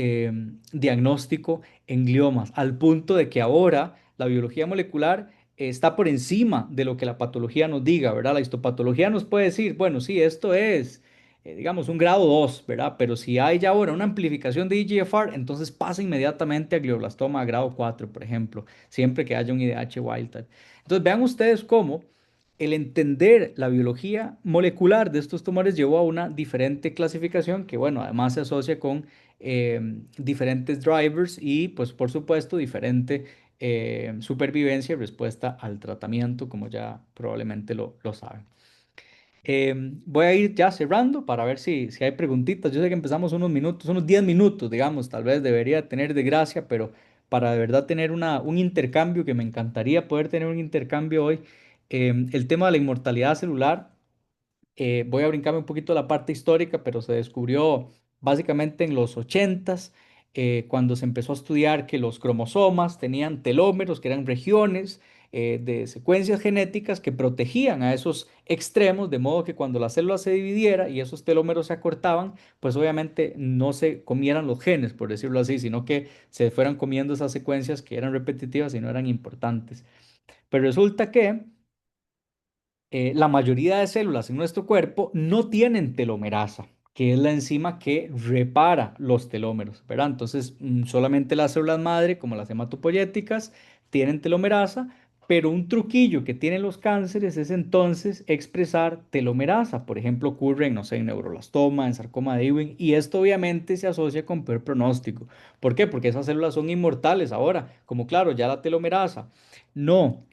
S1: diagnóstico en gliomas, al punto de que ahora la biología molecular está por encima de lo que la patología nos diga, ¿verdad? La histopatología nos puede decir, bueno, sí, esto es, digamos, un grado 2, ¿verdad? Pero si hay ya ahora una amplificación de EGFR, entonces pasa inmediatamente a glioblastoma a grado 4, por ejemplo, siempre que haya un IDH wild type. Entonces, vean ustedes cómo el entender la biología molecular de estos tumores llevó a una diferente clasificación que, bueno, además se asocia con diferentes drivers y, pues, por supuesto, diferente supervivencia y respuesta al tratamiento, como ya probablemente lo saben. Voy a ir ya cerrando para ver si hay preguntitas. Yo sé que empezamos unos minutos, unos 10 minutos, digamos, tal vez debería tener de gracia, pero para de verdad tener un intercambio, que me encantaría poder tener un intercambio hoy, el tema de la inmortalidad celular. Voy a brincarme un poquito la parte histórica, pero se descubrió básicamente en los 80s, cuando se empezó a estudiar que los cromosomas tenían telómeros, que eran regiones, de secuencias genéticas que protegían a esos extremos, de modo que cuando la célula se dividiera y esos telómeros se acortaban, pues obviamente no se comieran los genes, por decirlo así, sino que se fueran comiendo esas secuencias que eran repetitivas y no eran importantes. Pero resulta que la mayoría de células en nuestro cuerpo no tienen telomerasa, que es la enzima que repara los telómeros, ¿verdad? Entonces, solamente las células madre, como las hematopoyéticas, tienen telomerasa, pero un truquillo que tienen los cánceres es entonces expresar telomerasa. Por ejemplo, ocurre en, no sé, en neuroblastoma, en sarcoma de Ewing, y esto obviamente se asocia con peor pronóstico. ¿Por qué? Porque esas células son inmortales ahora, como claro, ya la telomerasa. No,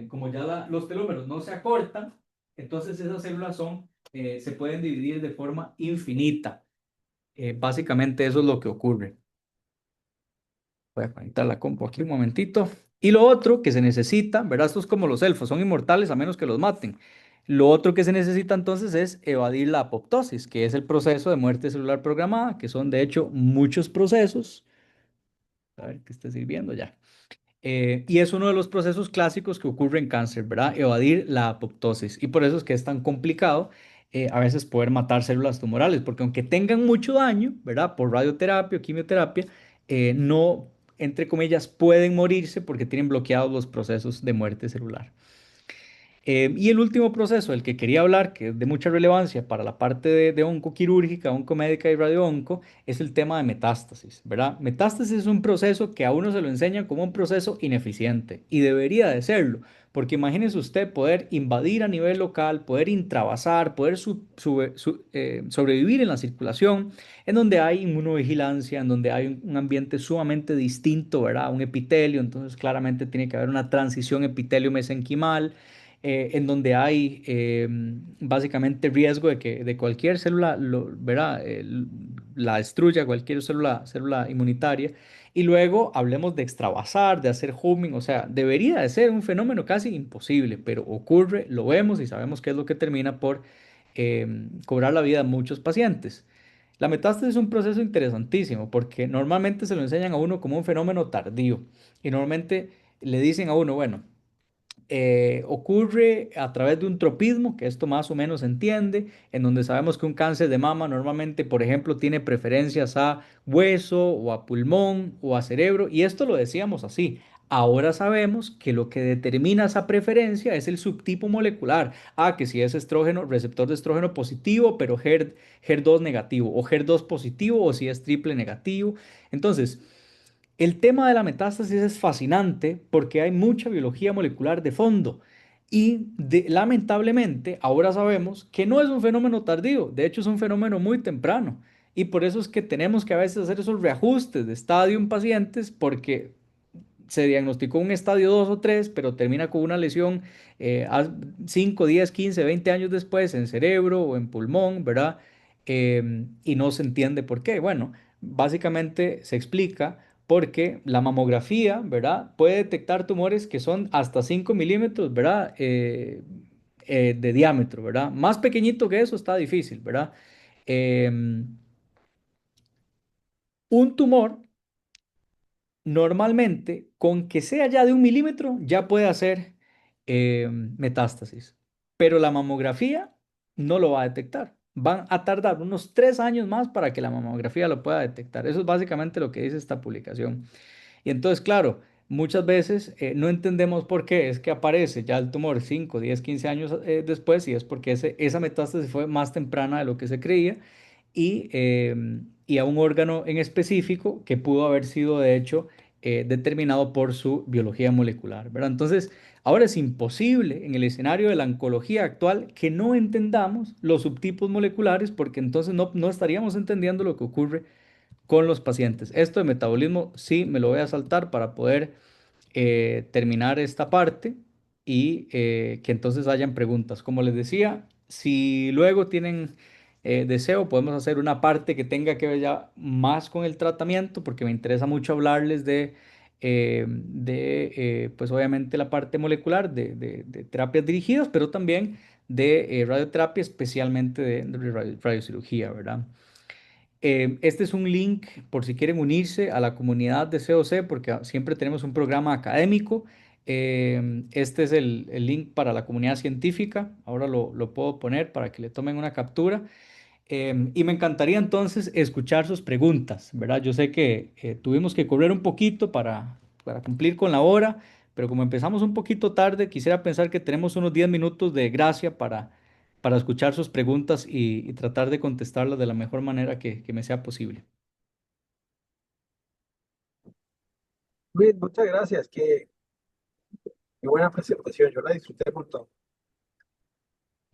S1: como ya los telómeros no se acortan, entonces esas células se pueden dividir de forma infinita. Básicamente eso es lo que ocurre. Voy a conectar la compu aquí un momentito. Y lo otro que se necesita, ¿verdad? Esto es como los elfos, son inmortales a menos que los maten. Lo otro que se necesita entonces es evadir la apoptosis, que es el proceso de muerte celular programada, que son de hecho muchos procesos. A ver qué está sirviendo ya. Y es uno de los procesos clásicos que ocurre en cáncer, ¿verdad? Evadir la apoptosis. Y por eso es que es tan complicado a veces poder matar células tumorales, porque aunque tengan mucho daño, ¿verdad? Por radioterapia o quimioterapia, no, entre comillas, pueden morirse porque tienen bloqueados los procesos de muerte celular. Y el último proceso del que quería hablar, que es de mucha relevancia para la parte de oncoquirúrgica, oncomédica y radioonco, es el tema de metástasis, ¿verdad? Metástasis es un proceso que a uno se lo enseñan como un proceso ineficiente y debería de serlo, porque imagínese usted poder invadir a nivel local, poder intravasar, poder sobrevivir en la circulación, en donde hay inmunovigilancia, en donde hay un ambiente sumamente distinto, ¿verdad? Un epitelio, entonces claramente tiene que haber una transición epitelio-mesenquimal en donde hay básicamente riesgo de cualquier célula, ¿verdad? La destruya, cualquier célula inmunitaria. Y luego hablemos de extravasar, de hacer homing, o sea, debería de ser un fenómeno casi imposible, pero ocurre, lo vemos y sabemos qué es lo que termina por cobrar la vida a muchos pacientes. La metástasis es un proceso interesantísimo porque normalmente se lo enseñan a uno como un fenómeno tardío y normalmente le dicen a uno, bueno, ocurre a través de un tropismo, que esto más o menos se entiende, en donde sabemos que un cáncer de mama normalmente, por ejemplo, tiene preferencias a hueso o a pulmón o a cerebro, y esto lo decíamos así. Ahora sabemos que lo que determina esa preferencia es el subtipo molecular. Ah, que si es estrógeno, receptor de estrógeno positivo, pero HER2 negativo, o HER2 positivo, o si es triple negativo. Entonces, el tema de la metástasis es fascinante porque hay mucha biología molecular de fondo y lamentablemente ahora sabemos que no es un fenómeno tardío, de hecho es un fenómeno muy temprano y por eso es que tenemos que a veces hacer esos reajustes de estadio en pacientes porque se diagnosticó un estadio 2 o 3, pero termina con una lesión 5, 10, 15, 20 años después en cerebro o en pulmón, ¿verdad? Y no se entiende por qué. Bueno, básicamente se explica porque la mamografía, ¿verdad? Puede detectar tumores que son hasta 5 milímetros, ¿verdad? De diámetro, ¿verdad? Más pequeñito que eso está difícil, ¿verdad? Em, un tumor normalmente, con que sea ya de 1 milímetro, ya puede hacer metástasis. Pero la mamografía no lo va a detectar. Van a tardar unos 3 años más para que la mamografía lo pueda detectar. Eso es básicamente lo que dice esta publicación. Y entonces, claro, muchas veces no entendemos por qué es que aparece ya el tumor 5, 10, 15 años después y es porque esa metástasis fue más temprana de lo que se creía y a un órgano en específico que pudo haber sido, de hecho, determinado por su biología molecular, ¿verdad? Entonces, ahora es imposible en el escenario de la oncología actual que no entendamos los subtipos moleculares porque entonces no estaríamos entendiendo lo que ocurre con los pacientes. Esto de metabolismo sí me lo voy a saltar para poder terminar esta parte y que entonces hayan preguntas. Como les decía, si luego tienen deseo, podemos hacer una parte que tenga que ver ya más con el tratamiento, porque me interesa mucho hablarles pues obviamente la parte molecular de terapias dirigidas, pero también de radioterapia, especialmente de radiocirugía, ¿verdad? Este es un link por si quieren unirse a la comunidad de COC, porque siempre tenemos un programa académico. Este es el link para la comunidad científica. Ahora lo puedo poner para que le tomen una captura. Y me encantaría entonces escuchar sus preguntas, ¿verdad? Yo sé que tuvimos que correr un poquito para cumplir con la hora, pero como empezamos un poquito tarde, quisiera pensar que tenemos unos 10 minutos de gracia para escuchar sus preguntas y tratar de contestarlas de la mejor manera que me sea posible.
S2: Luis, muchas gracias. Qué buena presentación. Yo la disfruté un montón.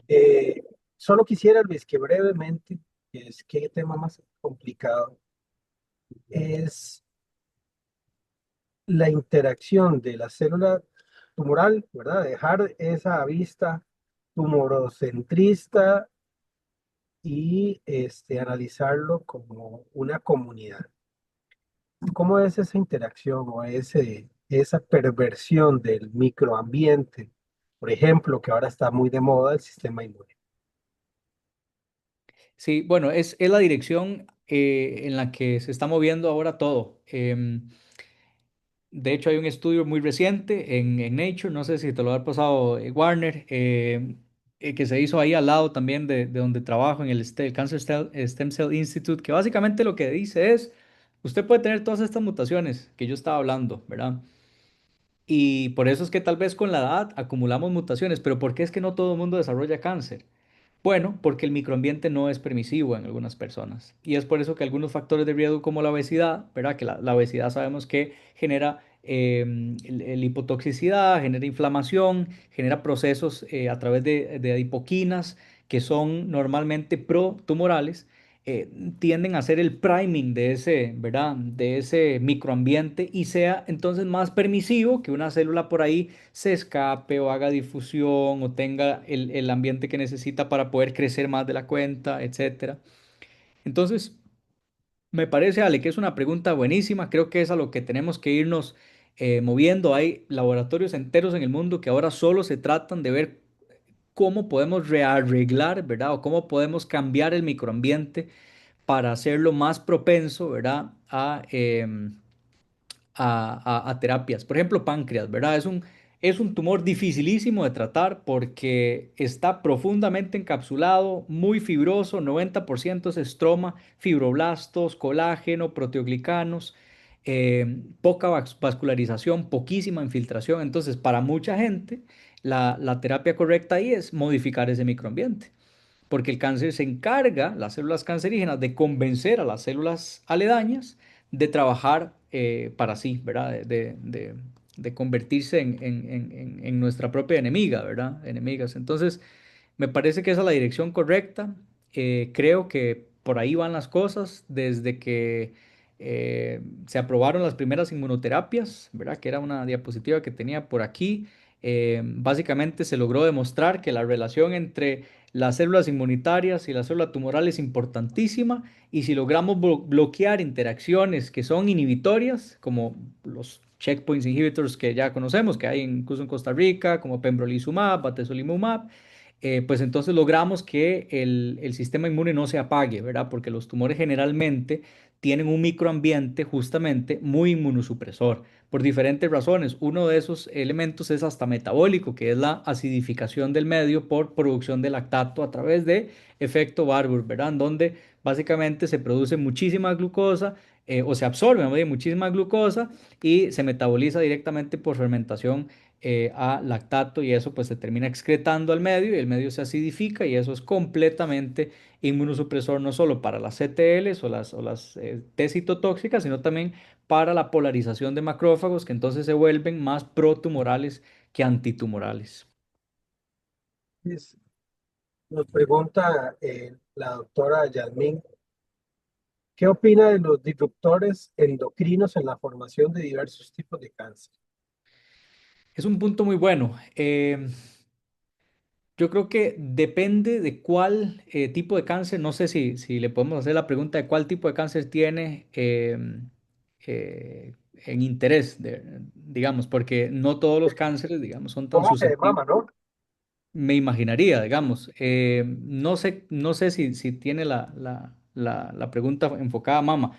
S2: Eh, Solo quisiera, Luis, que brevemente, que es qué tema más complicado, es la interacción de la célula tumoral, ¿verdad? Dejar esa vista tumorocentrista y analizarlo como una comunidad. ¿Cómo es esa interacción o esa perversión del microambiente? Por ejemplo, que ahora está muy de moda el sistema inmune.
S1: Sí, bueno, es la dirección en la que se está moviendo ahora todo. De hecho, hay un estudio muy reciente en Nature, no sé si te lo ha pasado Warner, que se hizo ahí al lado también de donde trabajo, en el Cancer Stem Cell Institute, que básicamente lo que dice es, usted puede tener todas estas mutaciones que yo estaba hablando, ¿verdad? Y por eso es que tal vez con la edad acumulamos mutaciones, pero ¿por qué es que no todo el mundo desarrolla cáncer? Bueno, porque el microambiente no es permisivo en algunas personas. Y es por eso que algunos factores de riesgo como la obesidad, ¿verdad? Que la obesidad sabemos que genera hipotoxicidad, genera inflamación, genera procesos a través de adipoquinas que son normalmente protumorales, eh, tienden a hacer el priming de ese, ¿verdad? De ese microambiente y sea entonces más permisivo que una célula por ahí se escape o haga difusión o tenga el ambiente que necesita para poder crecer más de la cuenta, etcétera. Entonces, me parece, Ale, que es una pregunta buenísima. Creo que es a lo que tenemos que irnos moviendo. Hay laboratorios enteros en el mundo que ahora solo se tratan de ver cómo podemos rearreglar, ¿verdad? O cómo podemos cambiar el microambiente para hacerlo más propenso, ¿verdad? A terapias. Por ejemplo, páncreas, ¿verdad? Es un tumor dificilísimo de tratar porque está profundamente encapsulado, muy fibroso, 90% es estroma, fibroblastos, colágeno, proteoglicanos, poca vascularización, poquísima infiltración. Entonces, para mucha gente, la terapia correcta ahí es modificar ese microambiente porque el cáncer se encarga, las células cancerígenas, de convencer a las células aledañas de trabajar para sí, ¿verdad? De convertirse en nuestra propia enemiga, ¿verdad? Enemigas. Entonces, me parece que esa es la dirección correcta. Creo que por ahí van las cosas desde que se aprobaron las primeras inmunoterapias, ¿verdad? Que era una diapositiva que tenía por aquí. Básicamente se logró demostrar que la relación entre las células inmunitarias y la célula tumoral es importantísima y si logramos bloquear interacciones que son inhibitorias, como los checkpoints inhibitors que ya conocemos, que hay incluso en Costa Rica, como pembrolizumab, batezolimumab, pues entonces logramos que el sistema inmune no se apague, ¿verdad? Porque los tumores generalmente tienen un microambiente justamente muy inmunosupresor por diferentes razones. Uno de esos elementos es hasta metabólico, que es la acidificación del medio por producción de lactato a través de efecto Barbour, ¿verdad? En donde básicamente se produce muchísima glucosa o se absorbe más bien, muchísima glucosa y se metaboliza directamente por fermentación a lactato y eso pues se termina excretando al medio y el medio se acidifica y eso es completamente inmunosupresor no solo para las CTLs o las T citotóxicas, sino también para la polarización de macrófagos que entonces se vuelven más protumorales que antitumorales.
S2: Nos pregunta la doctora Yasmín, ¿qué opina de los disruptores endocrinos en la formación de diversos tipos de cáncer?
S1: Es un punto muy bueno. Yo creo que depende de cuál tipo de cáncer, no sé si le podemos hacer la pregunta de cuál tipo de cáncer tiene en interés, digamos, porque no todos los cánceres, digamos, son tan
S2: ¿Cómo que de
S1: susceptibles.
S2: mama, no?
S1: Me imaginaría, digamos. No sé si tiene la pregunta enfocada a mama.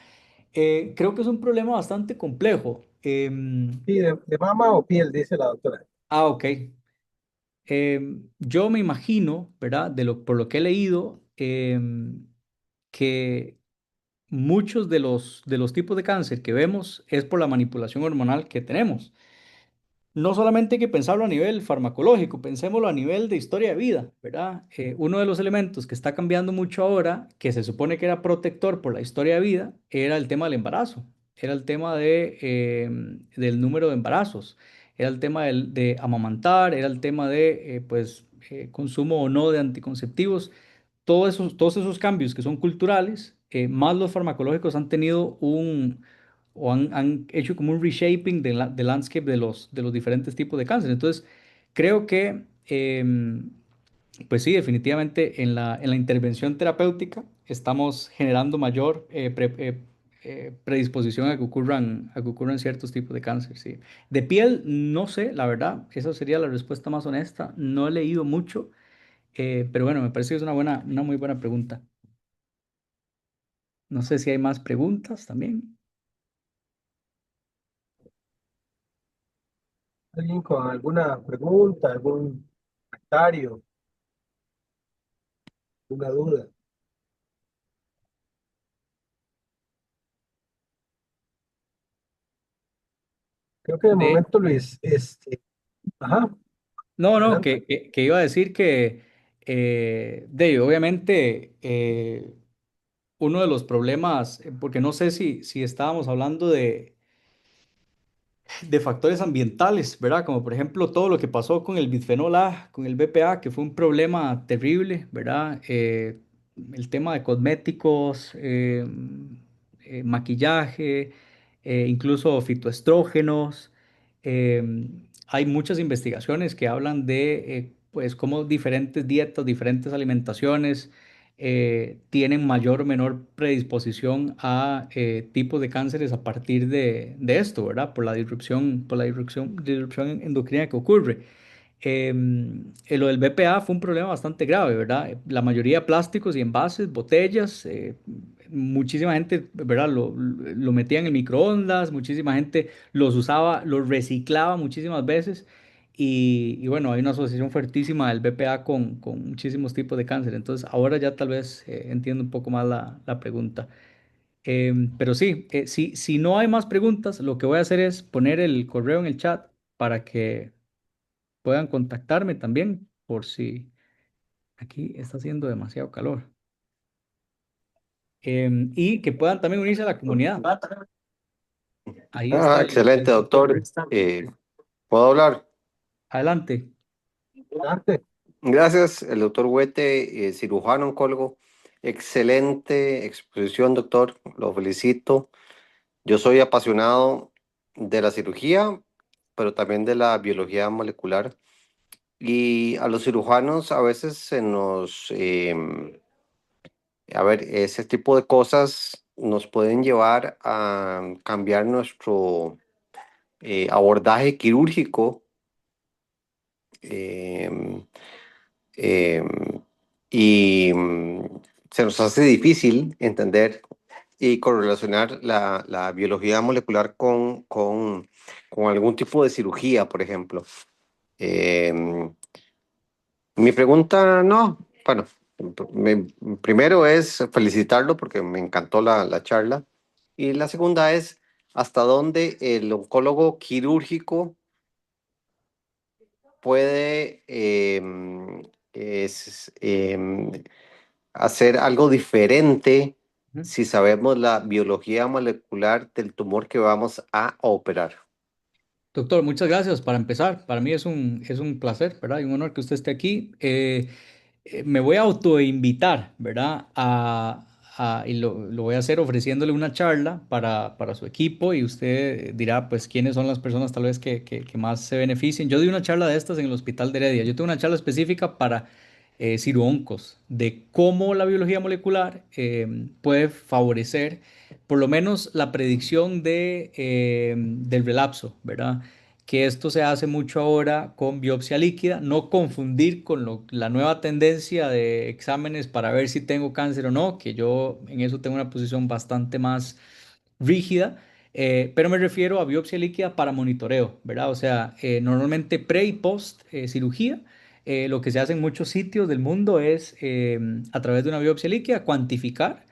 S1: Creo que es un problema bastante complejo.
S2: Sí, de mama o piel, dice la doctora.
S1: Ok. Yo me imagino, ¿verdad? Por lo que he leído, que muchos de los tipos de cáncer que vemos es por la manipulación hormonal que tenemos. No solamente hay que pensarlo a nivel farmacológico, pensémoslo a nivel de historia de vida, ¿verdad? Uno de los elementos que está cambiando mucho ahora, que se supone que era protector por la historia de vida, era el tema del embarazo, era el tema del número de embarazos, era el tema de amamantar, era el tema de consumo o no de anticonceptivos. Todos esos cambios que son culturales, más los farmacológicos han tenido han hecho como un reshaping del landscape de los diferentes tipos de cáncer. Entonces, creo que, pues sí, definitivamente en la intervención terapéutica estamos generando mayor predisposición a que ocurran ciertos tipos de cáncer, sí. De piel, no sé, la verdad, esa sería la respuesta más honesta. No he leído mucho, pero bueno, me parece que es una muy buena pregunta. No sé si hay más preguntas también.
S2: ¿Alguien con alguna pregunta, algún comentario, alguna duda? Creo que de
S1: De,
S2: momento, Luis, ajá,
S1: no, no,
S2: adelante.
S1: que iba a decir que, obviamente, uno de los problemas, porque no sé si estábamos hablando de factores ambientales, ¿verdad? Como por ejemplo todo lo que pasó con el bisfenol A, con el BPA, que fue un problema terrible, ¿verdad? El tema de cosméticos, maquillaje, incluso fitoestrógenos. Hay muchas investigaciones que hablan de pues cómo diferentes dietas, diferentes alimentaciones tienen mayor o menor predisposición a tipos de cánceres a partir de esto, ¿verdad? Por la disrupción endocrina que ocurre. Lo del BPA fue un problema bastante grave, ¿verdad? La mayoría de plásticos y envases, botellas, muchísima gente, ¿verdad? Lo metía en el microondas, muchísima gente los usaba, los reciclaba muchísimas veces. Y bueno, hay una asociación fuertísima del BPA con muchísimos tipos de cáncer. Entonces, ahora ya tal vez entiendo un poco más la pregunta. Pero sí, si no hay más preguntas, lo que voy a hacer es poner el correo en el chat para que puedan contactarme también por si aquí está haciendo demasiado calor. Y que puedan también unirse a la comunidad. Ahí está
S3: Excelente,
S1: el
S3: doctor.
S1: software.
S3: ¿Puedo hablar?
S1: Adelante.
S2: Adelante.
S3: Gracias, el doctor Huete, cirujano oncólogo. Excelente exposición, doctor. Lo felicito. Yo soy apasionado de la cirugía, pero también de la biología molecular. Y a los cirujanos a veces se nos, a ver, ese tipo de cosas nos pueden llevar a cambiar nuestro abordaje quirúrgico. em, eh, Se nos hace difícil entender y correlacionar la biología molecular con algún tipo de cirugía, por ejemplo. Eh, Mi pregunta, no, bueno, me- primero es felicitarlo porque me encantó la charla. Y la segunda es, ¿hasta dónde el oncólogo quirúrgico puede hacer algo diferente
S1: Ujú.
S3: si sabemos la biología molecular del tumor que vamos a operar?
S1: Doctor, muchas gracias. Para empezar, para mí es un placer, ¿verdad? Y un honor que usted esté aquí. Me voy a autoinvitar, ¿verdad? Y lo voy a hacer ofreciéndole una charla para su equipo y usted dirá, pues, quiénes son las personas tal vez que más se beneficien. Yo di una charla de estas en el Hospital de Heredia. Yo tengo una charla específica para ciruoncos, de cómo la biología molecular puede favorecer por lo menos la predicción del relapso, ¿verdad? que esto se hace mucho ahora con biopsia líquida, no confundir con la nueva tendencia de exámenes para ver si tengo cáncer o no, que yo en eso tengo una posición bastante más rígida, pero me refiero a biopsia líquida para monitoreo, ¿verdad? O sea, normalmente pre y post cirugía, lo que se hace en muchos sitios del mundo es a través de una biopsia líquida cuantificar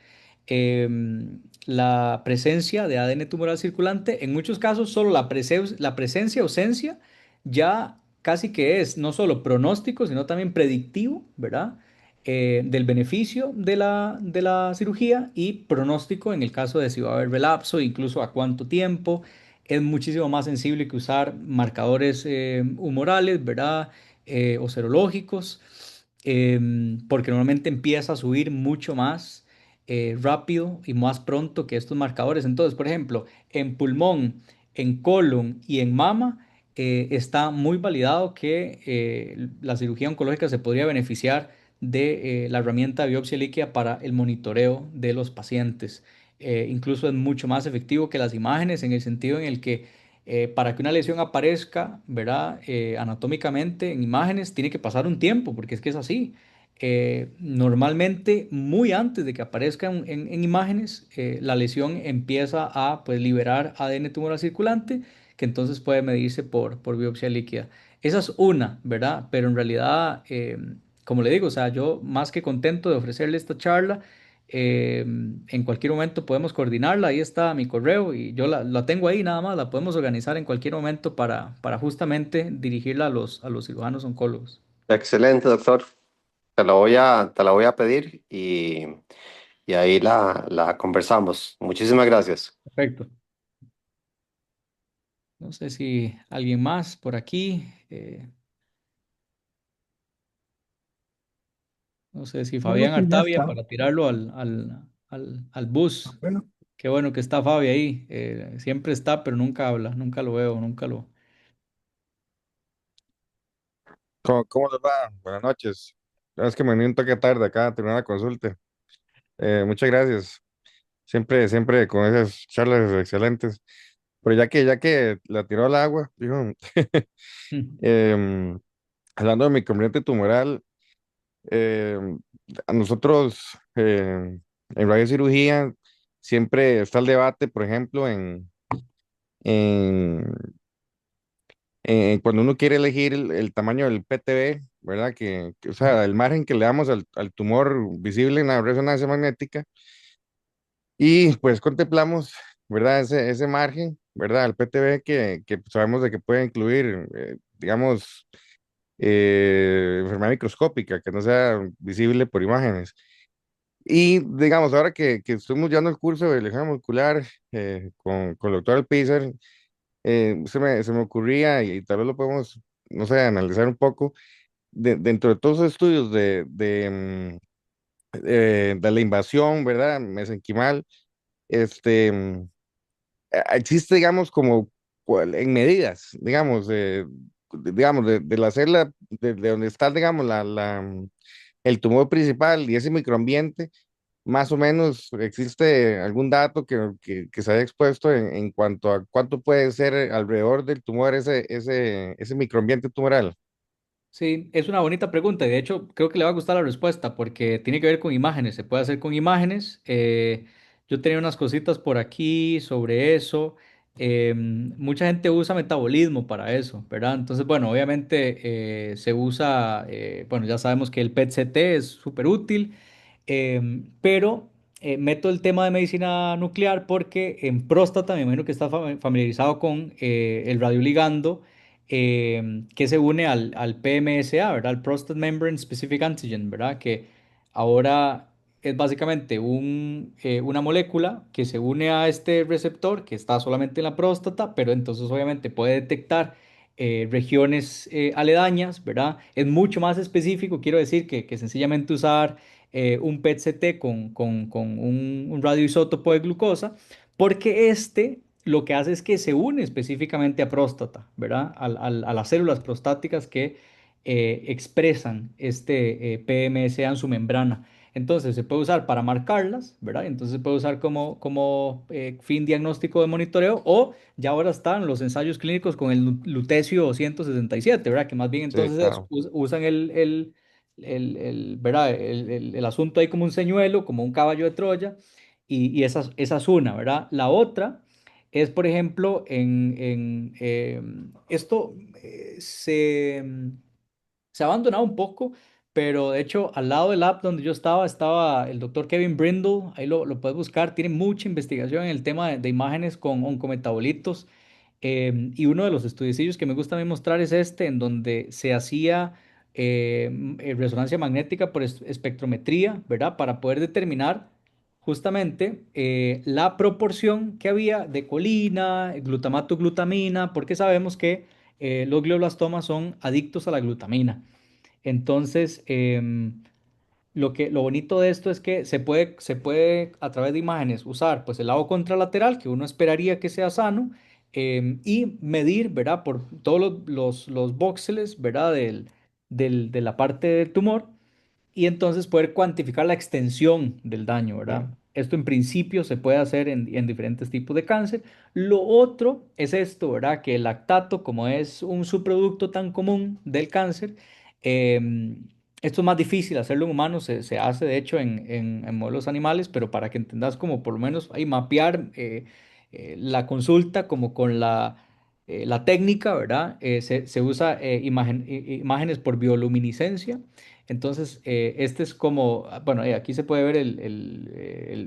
S1: la presencia de ADN tumoral circulante. En muchos casos, solo la presencia o ausencia ya casi que es no solo pronóstico, sino también predictivo, ¿verdad? Del beneficio de la cirugía y pronóstico en el caso de si va a haber relapso, incluso a cuánto tiempo. Es muchísimo más sensible que usar marcadores humorales, ¿verdad? O serológicos, porque normalmente empieza a subir mucho más rápido y más pronto que estos marcadores. Entonces, por ejemplo, en pulmón, en colon y en mama, está muy validado que la cirugía oncológica se podría beneficiar de la herramienta de biopsia líquida para el monitoreo de los pacientes. Incluso es mucho más efectivo que las imágenes en el sentido en el que para que una lesión aparezca, ¿verdad? Anatómicamente en imágenes tiene que pasar un tiempo, porque es que es así. Normalmente, muy antes de que aparezca en imágenes, la lesión empieza a pues, liberar ADN tumoral circulante, que entonces puede medirse por biopsia líquida. Esa es una, ¿verdad? Pero en realidad, como le digo, o sea, yo más que contento de ofrecerle esta charla, en cualquier momento podemos coordinarla, ahí está mi correo y yo la tengo ahí nada más, la podemos organizar en cualquier momento para justamente dirigirla a los cirujanos oncólogos.
S3: Excelente, doctor. Te la voy a pedir y ahí la conversamos. Muchísimas gracias.
S1: Perfecto. No sé si alguien más por aquí, no sé si
S2: Yo creo
S1: Fabián
S2: que ya
S1: Artavia
S2: está.
S1: para tirarlo al bus.
S2: Bueno,
S1: Qué bueno que está Fabi ahí. Siempre está, pero nunca habla, nunca lo veo, nunca lo...
S4: ¿Cómo les va? Buenas noches. Es que me vine un toque tarde acá a tener una consulta. Muchas gracias. Siempre con esas charlas excelentes. Pero ya que la tiró al agua, dijo, em, hablando de mi componente tumoral, em, a nosotros en radiocirugía siempre está el debate, por ejemplo, en cuando uno quiere elegir el tamaño del PTB, ¿verdad? O sea, el margen que le damos al tumor visible en la resonancia magnética. Y pues contemplamos, ¿verdad? Ese margen, ¿verdad? El PTB que sabemos de que puede incluir, digamos, enfermedad microscópica, que no sea visible por imágenes. Y digamos, ahora que estuvimos llevando el curso de elección molecular con el doctor Alpizar, se me ocurría, y tal vez lo podemos, no sé, analizar un poco, dentro de todos los estudios de la invasión, ¿verdad? Mesenquimal, este, existe, digamos, como en medidas, digamos, digamos, de la célula, de donde está, digamos, el tumor principal y ese microambiente, más o menos existe algún dato que se haya expuesto en cuanto a cuánto puede ser alrededor del tumor ese microambiente tumoral.
S1: Sí, es una bonita pregunta y de hecho creo que le va a gustar la respuesta porque tiene que ver con imágenes, se puede hacer con imágenes. Yo tenía unas cositas por aquí sobre eso. Mucha gente usa metabolismo para eso, ¿verdad? Entonces, bueno, obviamente se usa, bueno, ya sabemos que el PET-CT es súper útil, pero meto el tema de medicina nuclear porque en próstata me imagino que está familiarizado con el radioligando que se une al PMSA, ¿verdad? Al Prostate Membrane Specific Antigen, ¿verdad? Que ahora es básicamente una molécula que se une a este receptor que está solamente en la próstata, pero entonces obviamente puede detectar regiones aledañas, ¿verdad? Es mucho más específico, quiero decir, que sencillamente usar un PET-CT con un radioisótopo de glucosa, porque este lo que hace es que se une específicamente a próstata, ¿verdad? A las células prostáticas que expresan este PMSA en su membrana. Entonces se puede usar para marcarlas, ¿verdad? Entonces se puede usar como fin diagnóstico de monitoreo o ya ahora están los ensayos clínicos con el lutecio 167, ¿verdad? Que más bien
S4: Sí,
S1: entonces
S4: claro.
S1: usan ¿verdad? El asunto ahí como un señuelo, como un caballo de Troya, y esa es una, ¿verdad? La otra es, por ejemplo, esto se ha abandonado un poco, pero de hecho al lado del app donde yo estaba el doctor Kevin Brindle, ahí lo puedes buscar, tiene mucha investigación en el tema de imágenes con oncometabolitos. Y uno de los estudios que me gusta a mí mostrar es este, en donde se hacía resonancia magnética por espectrometría, ¿verdad? Para poder determinar justamente la proporción que había de colina, glutamato, glutamina, porque sabemos que los glioblastomas son adictos a la glutamina. Entonces, lo bonito de esto es que se puede a través de imágenes usar pues el lado contralateral, que uno esperaría que sea sano, y medir, ¿verdad? Por todos los voxeles, ¿verdad? De la parte del tumor y entonces poder cuantificar la extensión del daño,
S4: Sí,
S1: ¿verdad? Esto en principio se puede hacer en diferentes tipos de cáncer. Lo otro es esto, ¿verdad? Que el lactato, como es un subproducto tan común del cáncer, esto es más difícil hacerlo en humanos, se hace de hecho en modelos animales, pero para que entendas como por lo menos ahí mapear la consulta como con la técnica, ¿verdad? Se usa imágenes por bioluminiscencia. Entonces, este es como, bueno, aquí se puede ver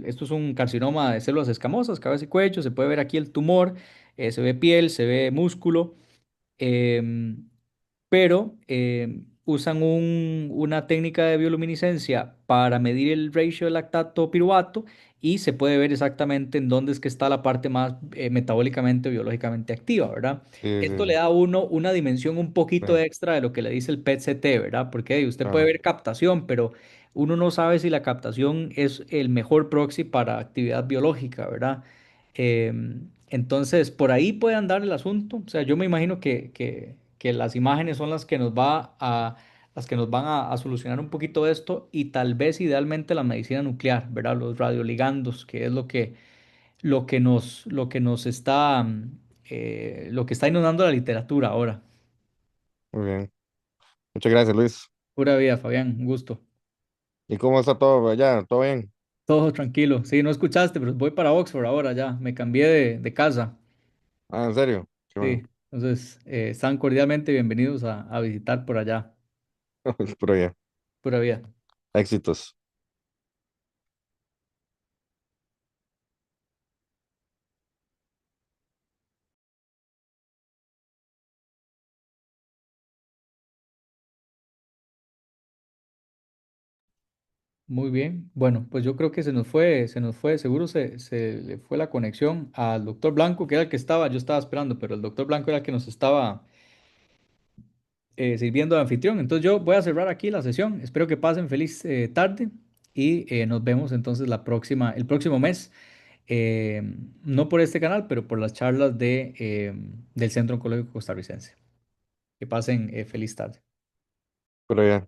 S1: esto es un carcinoma de células escamosas, cabeza y cuello, se puede ver aquí el tumor, se ve piel, se ve músculo, em, pero usan una técnica de bioluminiscencia para medir el ratio de lactato piruvato y se puede ver exactamente en dónde es que está la parte más metabólicamente o biológicamente activa, ¿verdad?
S4: sí,
S1: Esto
S4: sí,
S1: le da a uno una dimensión un
S4: sí,
S1: poquito extra de lo que le dice el PET-CT, ¿verdad? Porque usted puede
S4: claro.
S1: ver captación, pero uno no sabe si la captación es el mejor proxy para actividad biológica, ¿verdad? Entonces, por ahí puede andar el asunto. O sea, yo me imagino que las imágenes son las que nos van a solucionar un poquito esto y tal vez idealmente la medicina nuclear, ¿verdad? Los radioligandos, que es lo que está inundando la literatura ahora.
S4: Muy bien. Muchas gracias, Luis.
S1: Pura vida, Fabián, un gusto.
S4: ¿Y cómo está todo allá? ¿Todo bien?
S1: Todo tranquilo. Sí, no escuchaste, pero voy para Oxford ahora ya. Me cambié de casa.
S4: Ah, ¿en serio? Qué
S1: Sí,
S4: bueno.
S1: entonces están cordialmente bienvenidos a visitar por allá.
S4: Por allá.
S1: Pura vida.
S4: Éxitos.
S1: Muy bien. Bueno, pues yo creo que seguro se le fue la conexión al doctor Blanco, que era el que yo estaba esperando, pero el doctor Blanco era el que nos estaba sirviendo de anfitrión. Entonces yo voy a cerrar aquí la sesión. Espero que pasen feliz tarde y nos vemos entonces el próximo mes. eh, no por este canal, pero por las charlas del Centro Oncológico Costarricense. Que pasen feliz tarde.
S4: Por allá.